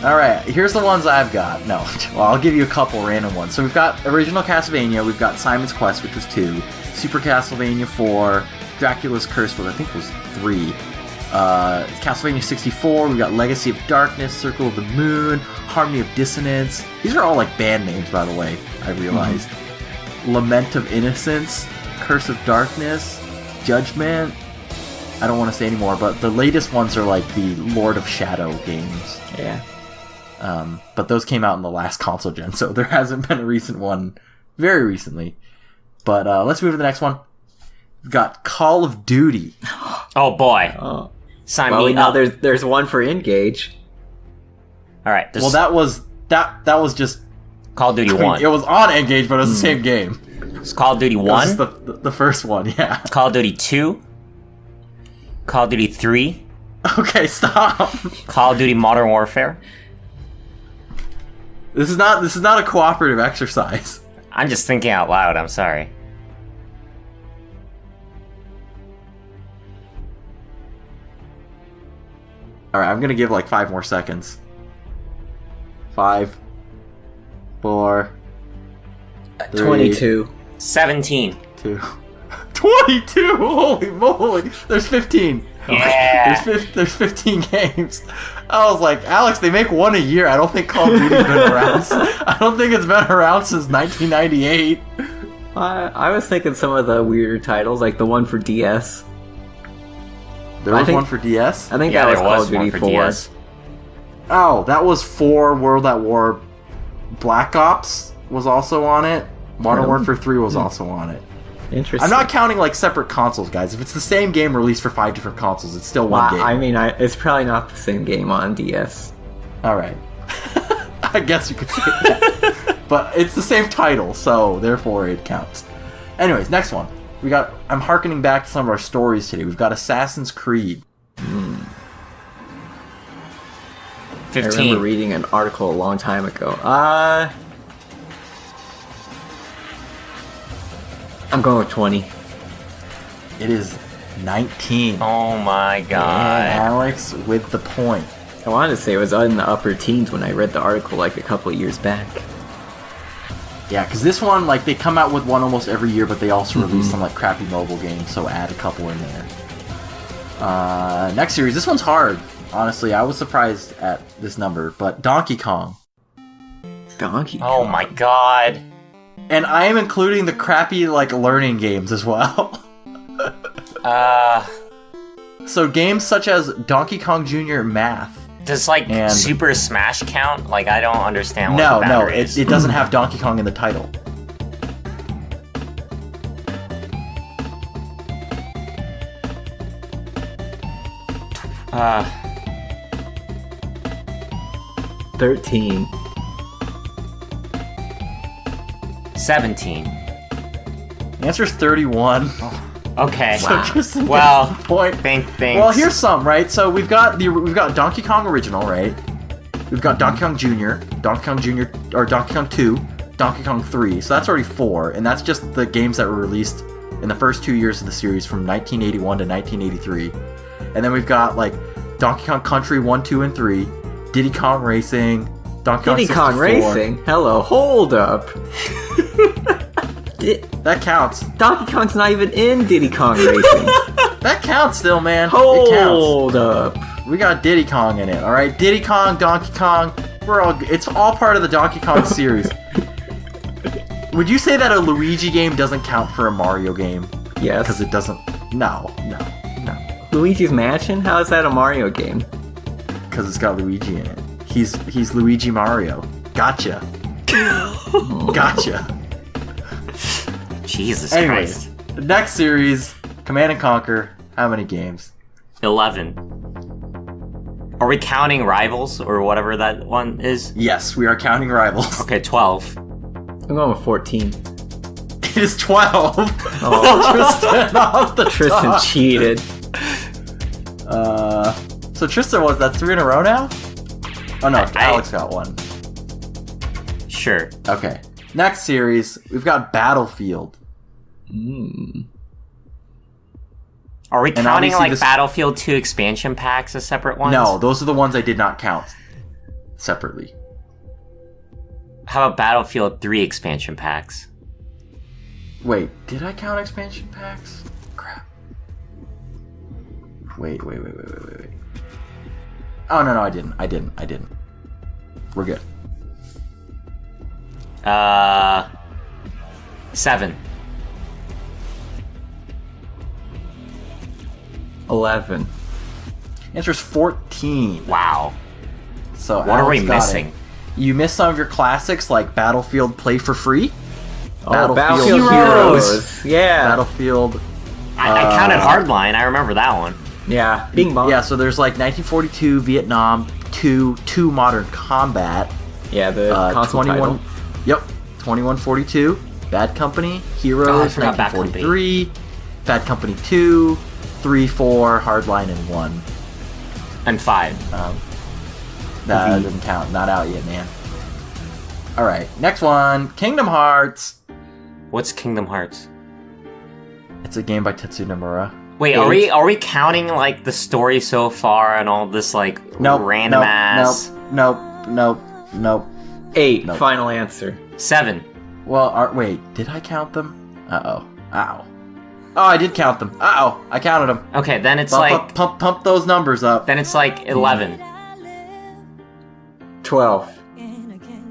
Alright, here's the ones I've got. No, well, I'll give you a couple random ones. So we've got original Castlevania, we've got Simon's Quest, which was 2, Super Castlevania 4, Dracula's Curse, which I think was 3, Castlevania 64, we've got Legacy of Darkness, Circle of the Moon, Harmony of Dissonance. These are all like band names, by the way, I realized. Lament of Innocence, Curse of Darkness, Judgment. I don't want to say anymore, but the latest ones are like the Lord of Shadow games. Yeah. But those came out in the last console gen, so there hasn't been a recent one very recently. But let's move to the next one. We've got Call of Duty. Oh boy. Oh. Sign Well, me now up. there's one for Engage. Alright, Well, that was just Call of Duty 1. It was on Engage, but it was the same game. It's Call of Duty It was 1, the first one, yeah. Call of Duty 2, Call of Duty 3, Okay, stop. Call of Duty Modern Warfare. This is not a cooperative exercise. I'm just thinking out loud, I'm sorry. All right, I'm gonna give like 5 more seconds. 5, 4, 3, 22. 17. 2, 22. Holy moly! There's 15. Yeah. There's 15 games. I was like, Alex, they make one a year. I don't think Call of Duty's been around. I don't think it's been around since 1998. I was thinking some of the weirder titles, like the one for DS. There I was think- one for DS. I think Yeah, that was there Call was of Duty one for 4. DS. Oh, that was 4 World at War. Black Ops was also on it. Modern Warfare 3 was also on it. Interesting. I'm not counting like separate consoles, guys. If it's the same game released for 5 different consoles, it's still one Wow, game. I mean, it's probably not the same game on DS. All right. I guess you could say that. But it's the same title, so therefore it counts. Anyways, next one. I'm harkening back to some of our stories today. We've got Assassin's Creed. 15. I remember reading an article a long time ago. I'm going with 20. It is 19. Oh my god. Alex with the point. I wanted to say it was in the upper teens when I read the article like a couple of years back. Yeah, because this one, like, they come out with one almost every year, but they also release some, like, crappy mobile games, so add a couple in there. Next series. This one's hard. Honestly, I was surprised at this number, but Donkey Kong. Donkey Kong. Oh my god. And I am including the crappy, like, learning games as well. So games such as Donkey Kong Jr. Math. Does like And- Super Smash count? Like I don't understand what No, the no, boundary is. it doesn't have Donkey Kong in the title. Uh, 13. 17. The answer is 31. Okay. So Tristan Well, gets the point. Thanks. Well, here's some, right? So we've got Donkey Kong original, right? We've got Donkey Kong Jr., Donkey Kong Jr. or Donkey Kong 2, Donkey Kong 3. So that's already 4, and that's just the games that were released in the first 2 years of the series from 1981 to 1983. And then we've got like Donkey Kong Country 1, 2, and 3, Diddy Kong Racing, Donkey Kong Diddy Kong 64. Racing? Hello, hold up. That counts. Donkey Kong's not even in Diddy Kong Racing. That counts still, man. It counts. Hold up. We got Diddy Kong in it, all right? Diddy Kong, Donkey Kong, it's all part of the Donkey Kong series. Would you say that a Luigi game doesn't count for a Mario game? Yes. Because it doesn't. No. Luigi's Mansion? How is that a Mario game? Because it's got Luigi in it. He's Luigi Mario. Gotcha. Gotcha. Jesus Anyways, Christ. Next series, Command and Conquer. How many games? 11. Are we counting Rivals or whatever that one is? Yes, we are counting Rivals. Okay, 12. I'm going with 14. It is 12. Tristan off the Tristan top. cheated. So Tristan was that 3 in a row now? Oh no, Alex got one. Sure. Okay. Next series, we've got Battlefield. Are we And counting obviously like Battlefield 2 expansion packs as separate ones? No, those are the ones I did not count separately. How about Battlefield 3 expansion packs? Wait, did I count expansion packs? Crap. Wait. Oh, no, I didn't. We're good. 7. 11. Answer's 14. Wow. So What are we Alex got missing? it. You missed some of your classics like Battlefield Play for Free. Battlefield Heroes. Yeah. Battlefield. I counted Hardline. I remember that one. Yeah. Bing bong. Yeah, so there's like 1942, Vietnam, 2 Modern Combat. Yeah, the console 21. title. Yep. 2142, Bad Company, Heroes, I forgot Bad Company. 1943, Bad Company 2, 3, 4, Hardline, and 1. And 5. That doesn't count. Not out yet, man. Alright, next one. Kingdom Hearts. What's Kingdom Hearts? It's a game by Tetsuya Nomura. Wait, are we counting like the story so far and all this like random ass? Nope. 8. Nope. Final answer. 7. Well, wait, did I count them? Ow. Oh, I did count them. I counted them. Okay, then it's Pump those numbers up. then it's like 11. 12.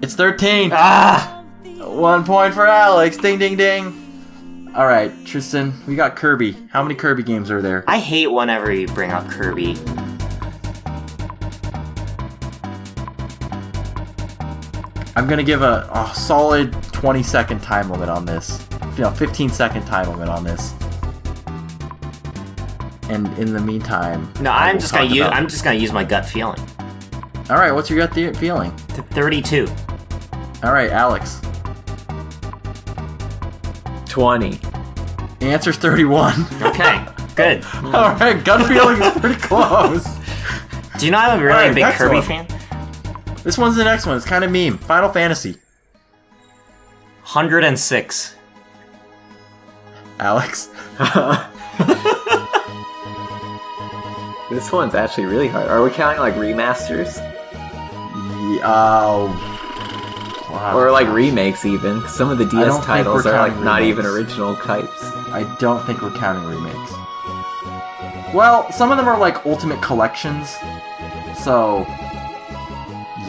It's 13. Ah! 1 point for Alex. Ding, ding, ding. All right, Tristan, we got Kirby. How many Kirby games are there? I hate whenever you bring up Kirby. I'm gonna give a solid 20-second time limit on this. 15-second time limit on this. And in the meantime, No, I'm just gonna use my gut feeling. All right, what's your gut feeling? 32. All right, Alex. 20. The answer's 31. Okay, good. All right, gut feeling is pretty close. Do you know I'm a really Alright, big next Kirby one. fan? This one's the next one. It's kind of meme. Final Fantasy. 106. Alex. This one's actually really hard. Are we counting like remasters? Wow. Or like remakes even? 'Cause some of the don't DS think titles we're are like counting not remakes. even original types. I don't think we're counting remakes. Well, some of them are like ultimate collections. So,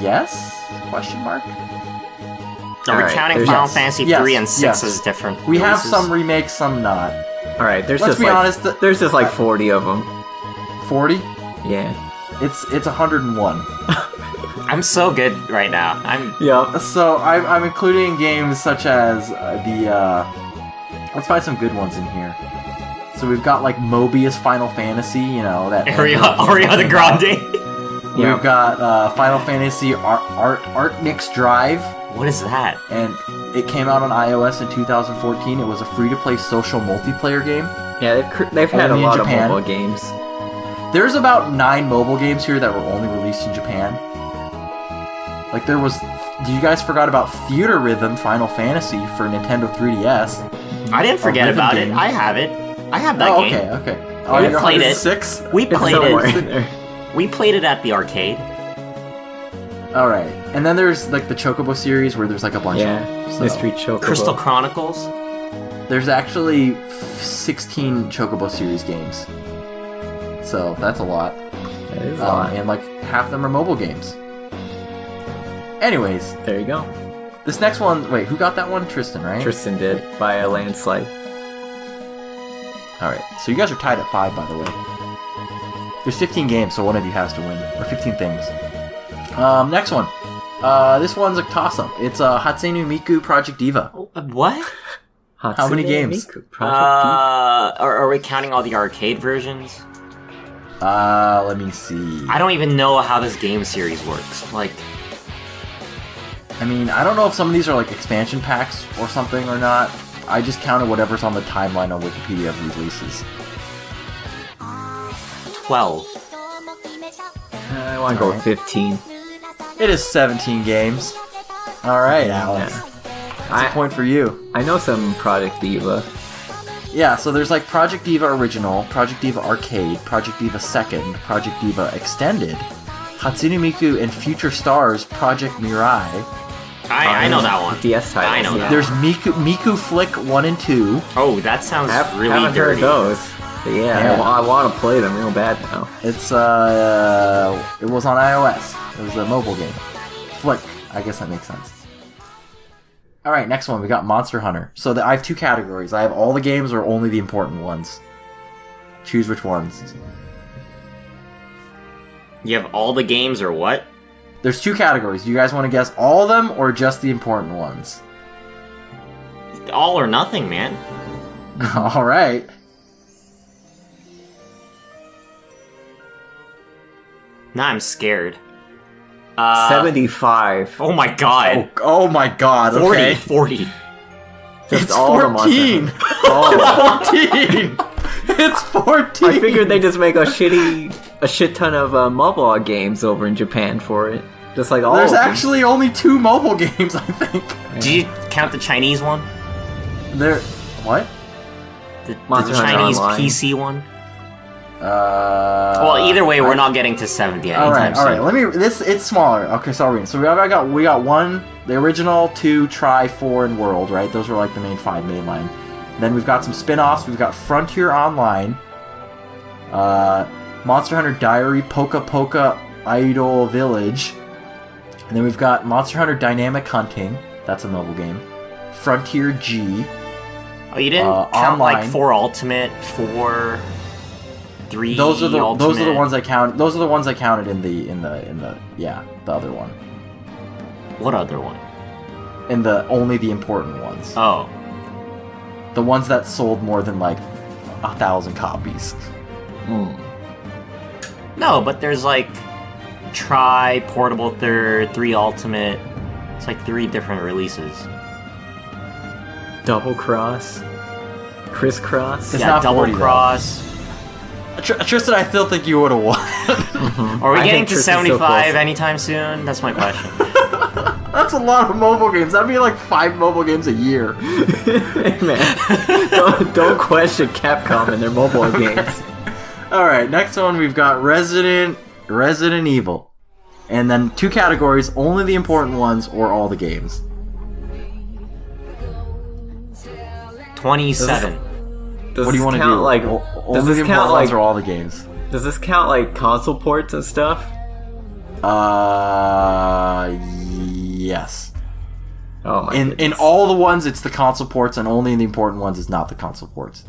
yes? Question mark? Are we Alright, counting there's- Final yes, Fantasy yes, 3 and 6 yes. as different We have releases? some remakes, some not. Alright, there's Let's just be like honest, there's just like 40 of them. 40? Yeah. It's 101. I'm so good right now. Yep. So I'm including games such as let's find some good ones in here. So we've got like Mobius Final Fantasy, you know that. Ariana Grande. We've got Final Fantasy Artnix Drive, What is that? and it came out on iOS in 2014. It was a free-to-play social multiplayer game. Yeah, they've had a Only in lot of Japan. mobile games. There's about 9 mobile games here that were only released in Japan. Like there was, you guys forgot about Theater Rhythm Final Fantasy for Nintendo 3DS. I didn't forget rhythm about game. it. I have it. I have that Oh, game. okay. We you're played it. 106? We It's played somewhere it. in there. We played it at the arcade. Alright. And then there's like the Chocobo series where there's like a bunch Yeah, of them. So Mystery Chocobo. Crystal Chronicles. there's actually 16 Chocobo series games. So that's a lot. That is a lot. And like half of them are mobile games. Anyways, There you go. this next one, wait, who got that one? Tristan, right? Tristan did by a landslide. Alright, so you guys are tied at 5, by the way. There's 15 games, so one of you has to win. Or 15 things. Next one. This one's a toss-up. It's Hatsune Miku Project Diva. What? How many games? Are we counting all the arcade versions? Let me see. I don't even know how this game series works. Like, I mean, I don't know if some of these are like expansion packs or something or not. I just counted whatever's on the timeline on Wikipedia of releases. 12. I want to go with 15. It is 17 games. Alright, Alex. That's a point for you. I know some Project Diva. Yeah, so there's like Project Diva Original, Project Diva Arcade, Project Diva Second, Project Diva Extended, Hatsune Miku and Future Stars Project Mirai. I know that one. DS titles. I know that. There's Miku Flick 1 and 2. Oh, that sounds really haven't dirty. heard those. But yeah. I want to play them real bad now. It's it was on iOS. It was a mobile game. Flick. I guess that makes sense. Alright, next one. We got Monster Hunter. So I have two categories. I have all the games or only the important ones. Choose which ones. You have all the games or what? There's two categories. Do you guys want to guess all of them or just the important ones? All or nothing, man. Alright. Now I'm scared. 75. Oh my god. Oh my god, 40. okay. 40. Just It's all 14! The oh. It's 14! It's 14! I figured they just make a shit ton of mobile games over in Japan for it. Just like all There's of them. actually only 2 mobile games, I think. Did you count the Chinese one? What? The Monster Hunter Chinese Online. PC one? Well, either way, we're not getting to 70 anytime soon. Alright, it's smaller. Okay, so we got 1, the original, 2, Try, 4, and World, right? Those were like the main 5 mainline. Then we've got some spin-offs. We've got Frontier Online, Monster Hunter Diary, Poka Poka Idol Village, and then we've got Monster Hunter Dynamic Hunting. That's a mobile game. Frontier G. Oh, you didn't count online. like 4 Ultimate, 4, 3 Those are the Ultimate. ones I count. Those are the ones I counted in the the other one. What other one? In the only the important ones. Oh. The ones that sold more than like 1,000 copies. No, but there's like Try, Portable Third, 3 Ultimate. It's like 3 different releases. Double Cross, Crisscross. It's yeah, not Double 40 though. Cross. Tristan, I still think you would have won. Are we I getting think to Tristan's so 75 close. anytime soon? That's my question. That's a lot of mobile games. That'd be like 5 mobile games a year. Man, don't question Capcom and their mobile games. Alright, next one we've got Resident Evil. And then 2 categories, only the important ones or all the games. 27. What do you want to do? Like, only does the this important count ones like? or all the games? Does this count like console ports and stuff? Yes. Oh my In goodness. all the ones, it's the console ports, and only in the important ones, it's not the console ports.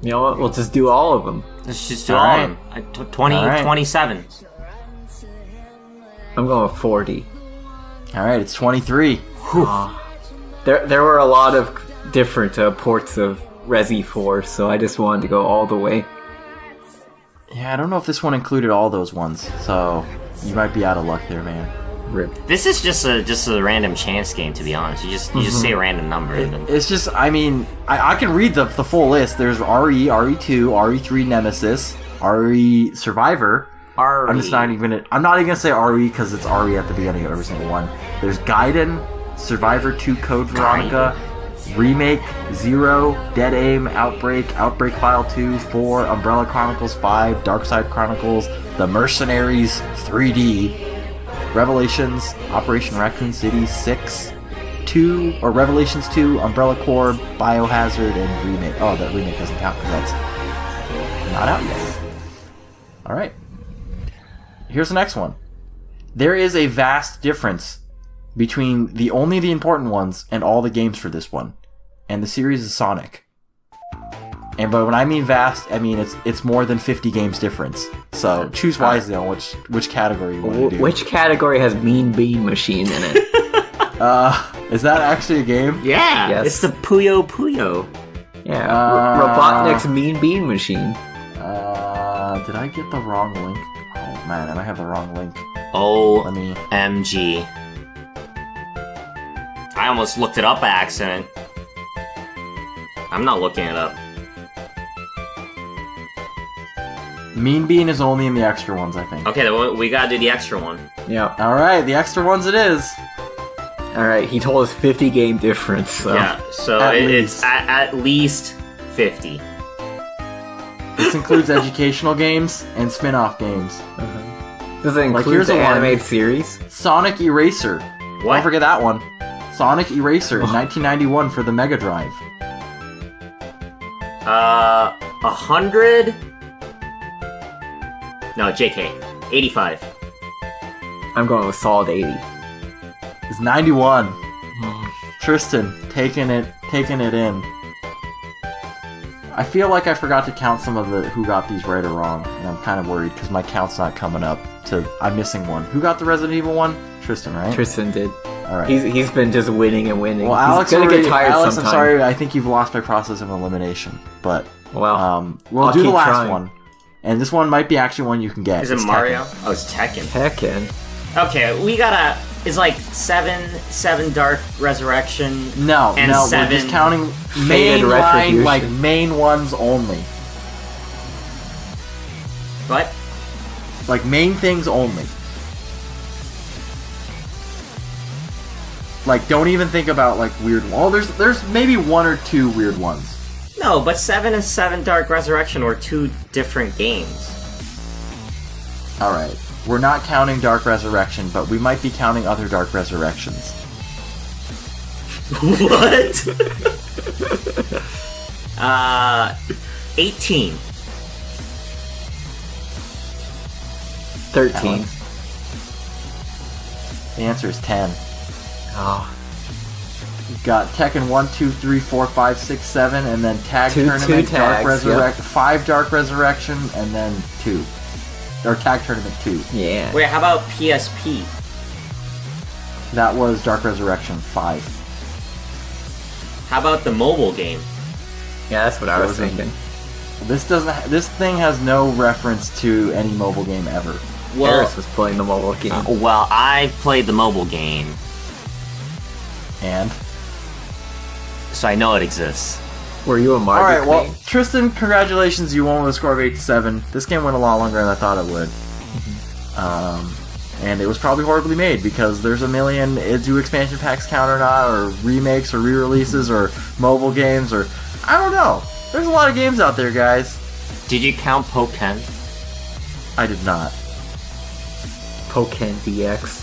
You know what? We'll just do all of them. Let's just do All all right. of them. 20, All right. 27. I'm going with 40. Alright, it's 23. There were a lot of different ports of Resi 4, so I just wanted to go all the way. Yeah, I don't know if this one included all those ones, so you might be out of luck there, man. Rip. This is just a random chance game, to be honest. You just say a random number. And then... It's just, I mean, I can read the full list. There's RE, RE2, RE3 Nemesis, RE Survivor. RE. I'm not even gonna say RE because it's RE at the beginning of every single one. There's Gaiden, Survivor 2 Code Veronica, Remake, Zero, Dead Aim, Outbreak File 2, 4, Umbrella Chronicles 5, Darkside Chronicles, The Mercenaries 3D, Revelations, Operation Raccoon City 6, 2, or Revelations 2, Umbrella Corps, Biohazard, and Remake. Oh, that Remake doesn't count because that's not out yet. Alright. Here's the next one. There is a vast difference between only the important ones and all the games for this one. And the series is Sonic. And but when I mean vast, I mean it's more than 50 games difference. So choose wisely on which category you want to do. Which category has Mean Bean Machine in it? Is that actually a game? Yeah, Yes. it's the Puyo Puyo. Yeah. Robotnik's Mean Bean Machine. Did I get the wrong link? Oh man, I might have the wrong link. Let me... OMG. I almost looked it up by accident. I'm not looking it up. Mean Bean is only in the extra ones, I think. Okay, then we gotta do the extra one. Yeah. Alright, the extra ones it is. Alright, he told us 50 game difference, so... Yeah, so it's at least 50. This includes educational games and spin-off games. Does it include here's the a one. animated series? Sonic Eraser. What? Don't forget that one. Sonic Eraser in 1991 for the Mega Drive. 100? No, JK. 85. I'm going with solid 80. It's 91. Tristan, taking it in. I feel like I forgot to count some of the who got these right or wrong, and I'm kind of worried because my count's not coming up. I'm missing one. Who got the Resident Evil one? Tristan, right? Tristan did. All right. He's been just winning and winning. Well, Alex, he's gonna get tired Alex, sometime. I'm sorry. I think you've lost by process of elimination, but Well, we'll I'll do the keep last trying. one, and this one might be actually one you can get. Is it It's Mario? Tekken. Oh, it's Tekken. Tekken. Okay, we gotta... It's like 7 Dark Resurrection. No, And we're 7 just counting Faded main line, Retribution. like main ones only, What? like main things only. Like, don't even think about like weird. Well, there's maybe one or two weird ones. No, but 7 and 7 Dark Resurrection were 2 different games. All right, we're not counting Dark Resurrection, but we might be counting other Dark Resurrections. What? 18. 13. Alex? The answer is 10. Oh. You've got Tekken 1, 2, 3, 4, 5, 6, 7, and then Tag Two Tournament, Dark tags, Resurrection, 5 Dark Resurrection, and then 2. Or Tag Tournament 2. Yeah. Wait, how about PSP? That was Dark Resurrection 5. How about the mobile game? Yeah, that's what I was Frozen. thinking. This thing has no reference to any mobile game ever. Well, Harris was playing the mobile game. well, I played the mobile game, And? so I know it exists. Were you a Mario? Alright, well, Queen? Tristan, congratulations, you won with a score of 8-7. This game went a lot longer than I thought it would. And it was probably horribly made, because there's a million do expansion packs count or not, or remakes, or re-releases, or mobile games, or... I don't know. There's a lot of games out there, guys. Did you count Pokken? I did not. Pokken DX.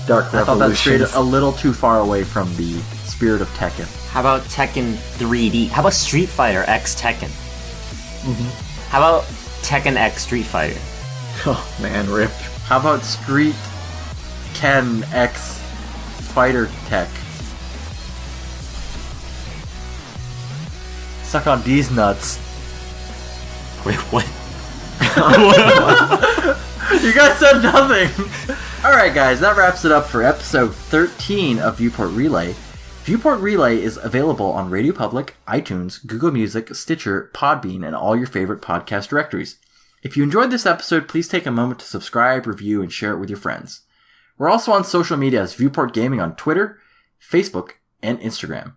Dark I thought that strayed Revolutions. a little too far away from the spirit of Tekken. How about Tekken 3D? How about Street Fighter X Tekken? How about Tekken X Street Fighter? Oh man, rip. How about Street Ken X Fighter Tech? Suck on these nuts. Wait, what? You guys said nothing! Alright guys, that wraps it up for episode 13 of Viewport Relay. Viewport Relay is available on Radio Public, iTunes, Google Music, Stitcher, Podbean, and all your favorite podcast directories. If you enjoyed this episode, please take a moment to subscribe, review, and share it with your friends. We're also on social media as Viewport Gaming on Twitter, Facebook, and Instagram.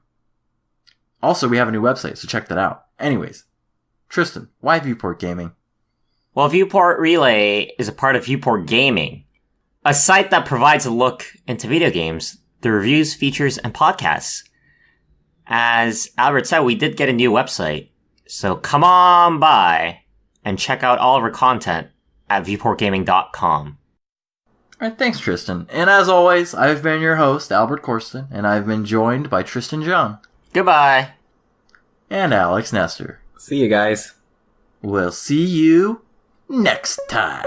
Also, we have a new website, so check that out. Anyways, Tristan, why Viewport Gaming? Well, Viewport Relay is a part of Viewport Gaming, a site that provides a look into video games, the reviews, features, and podcasts. As Albert said, we did get a new website, so come on by and check out all of our content at viewportgaming.com. Alright, thanks Tristan. And as always, I've been your host, Albert Corsten, and I've been joined by Tristan John. Goodbye. And Alex Nestor. See you guys. We'll see you next time.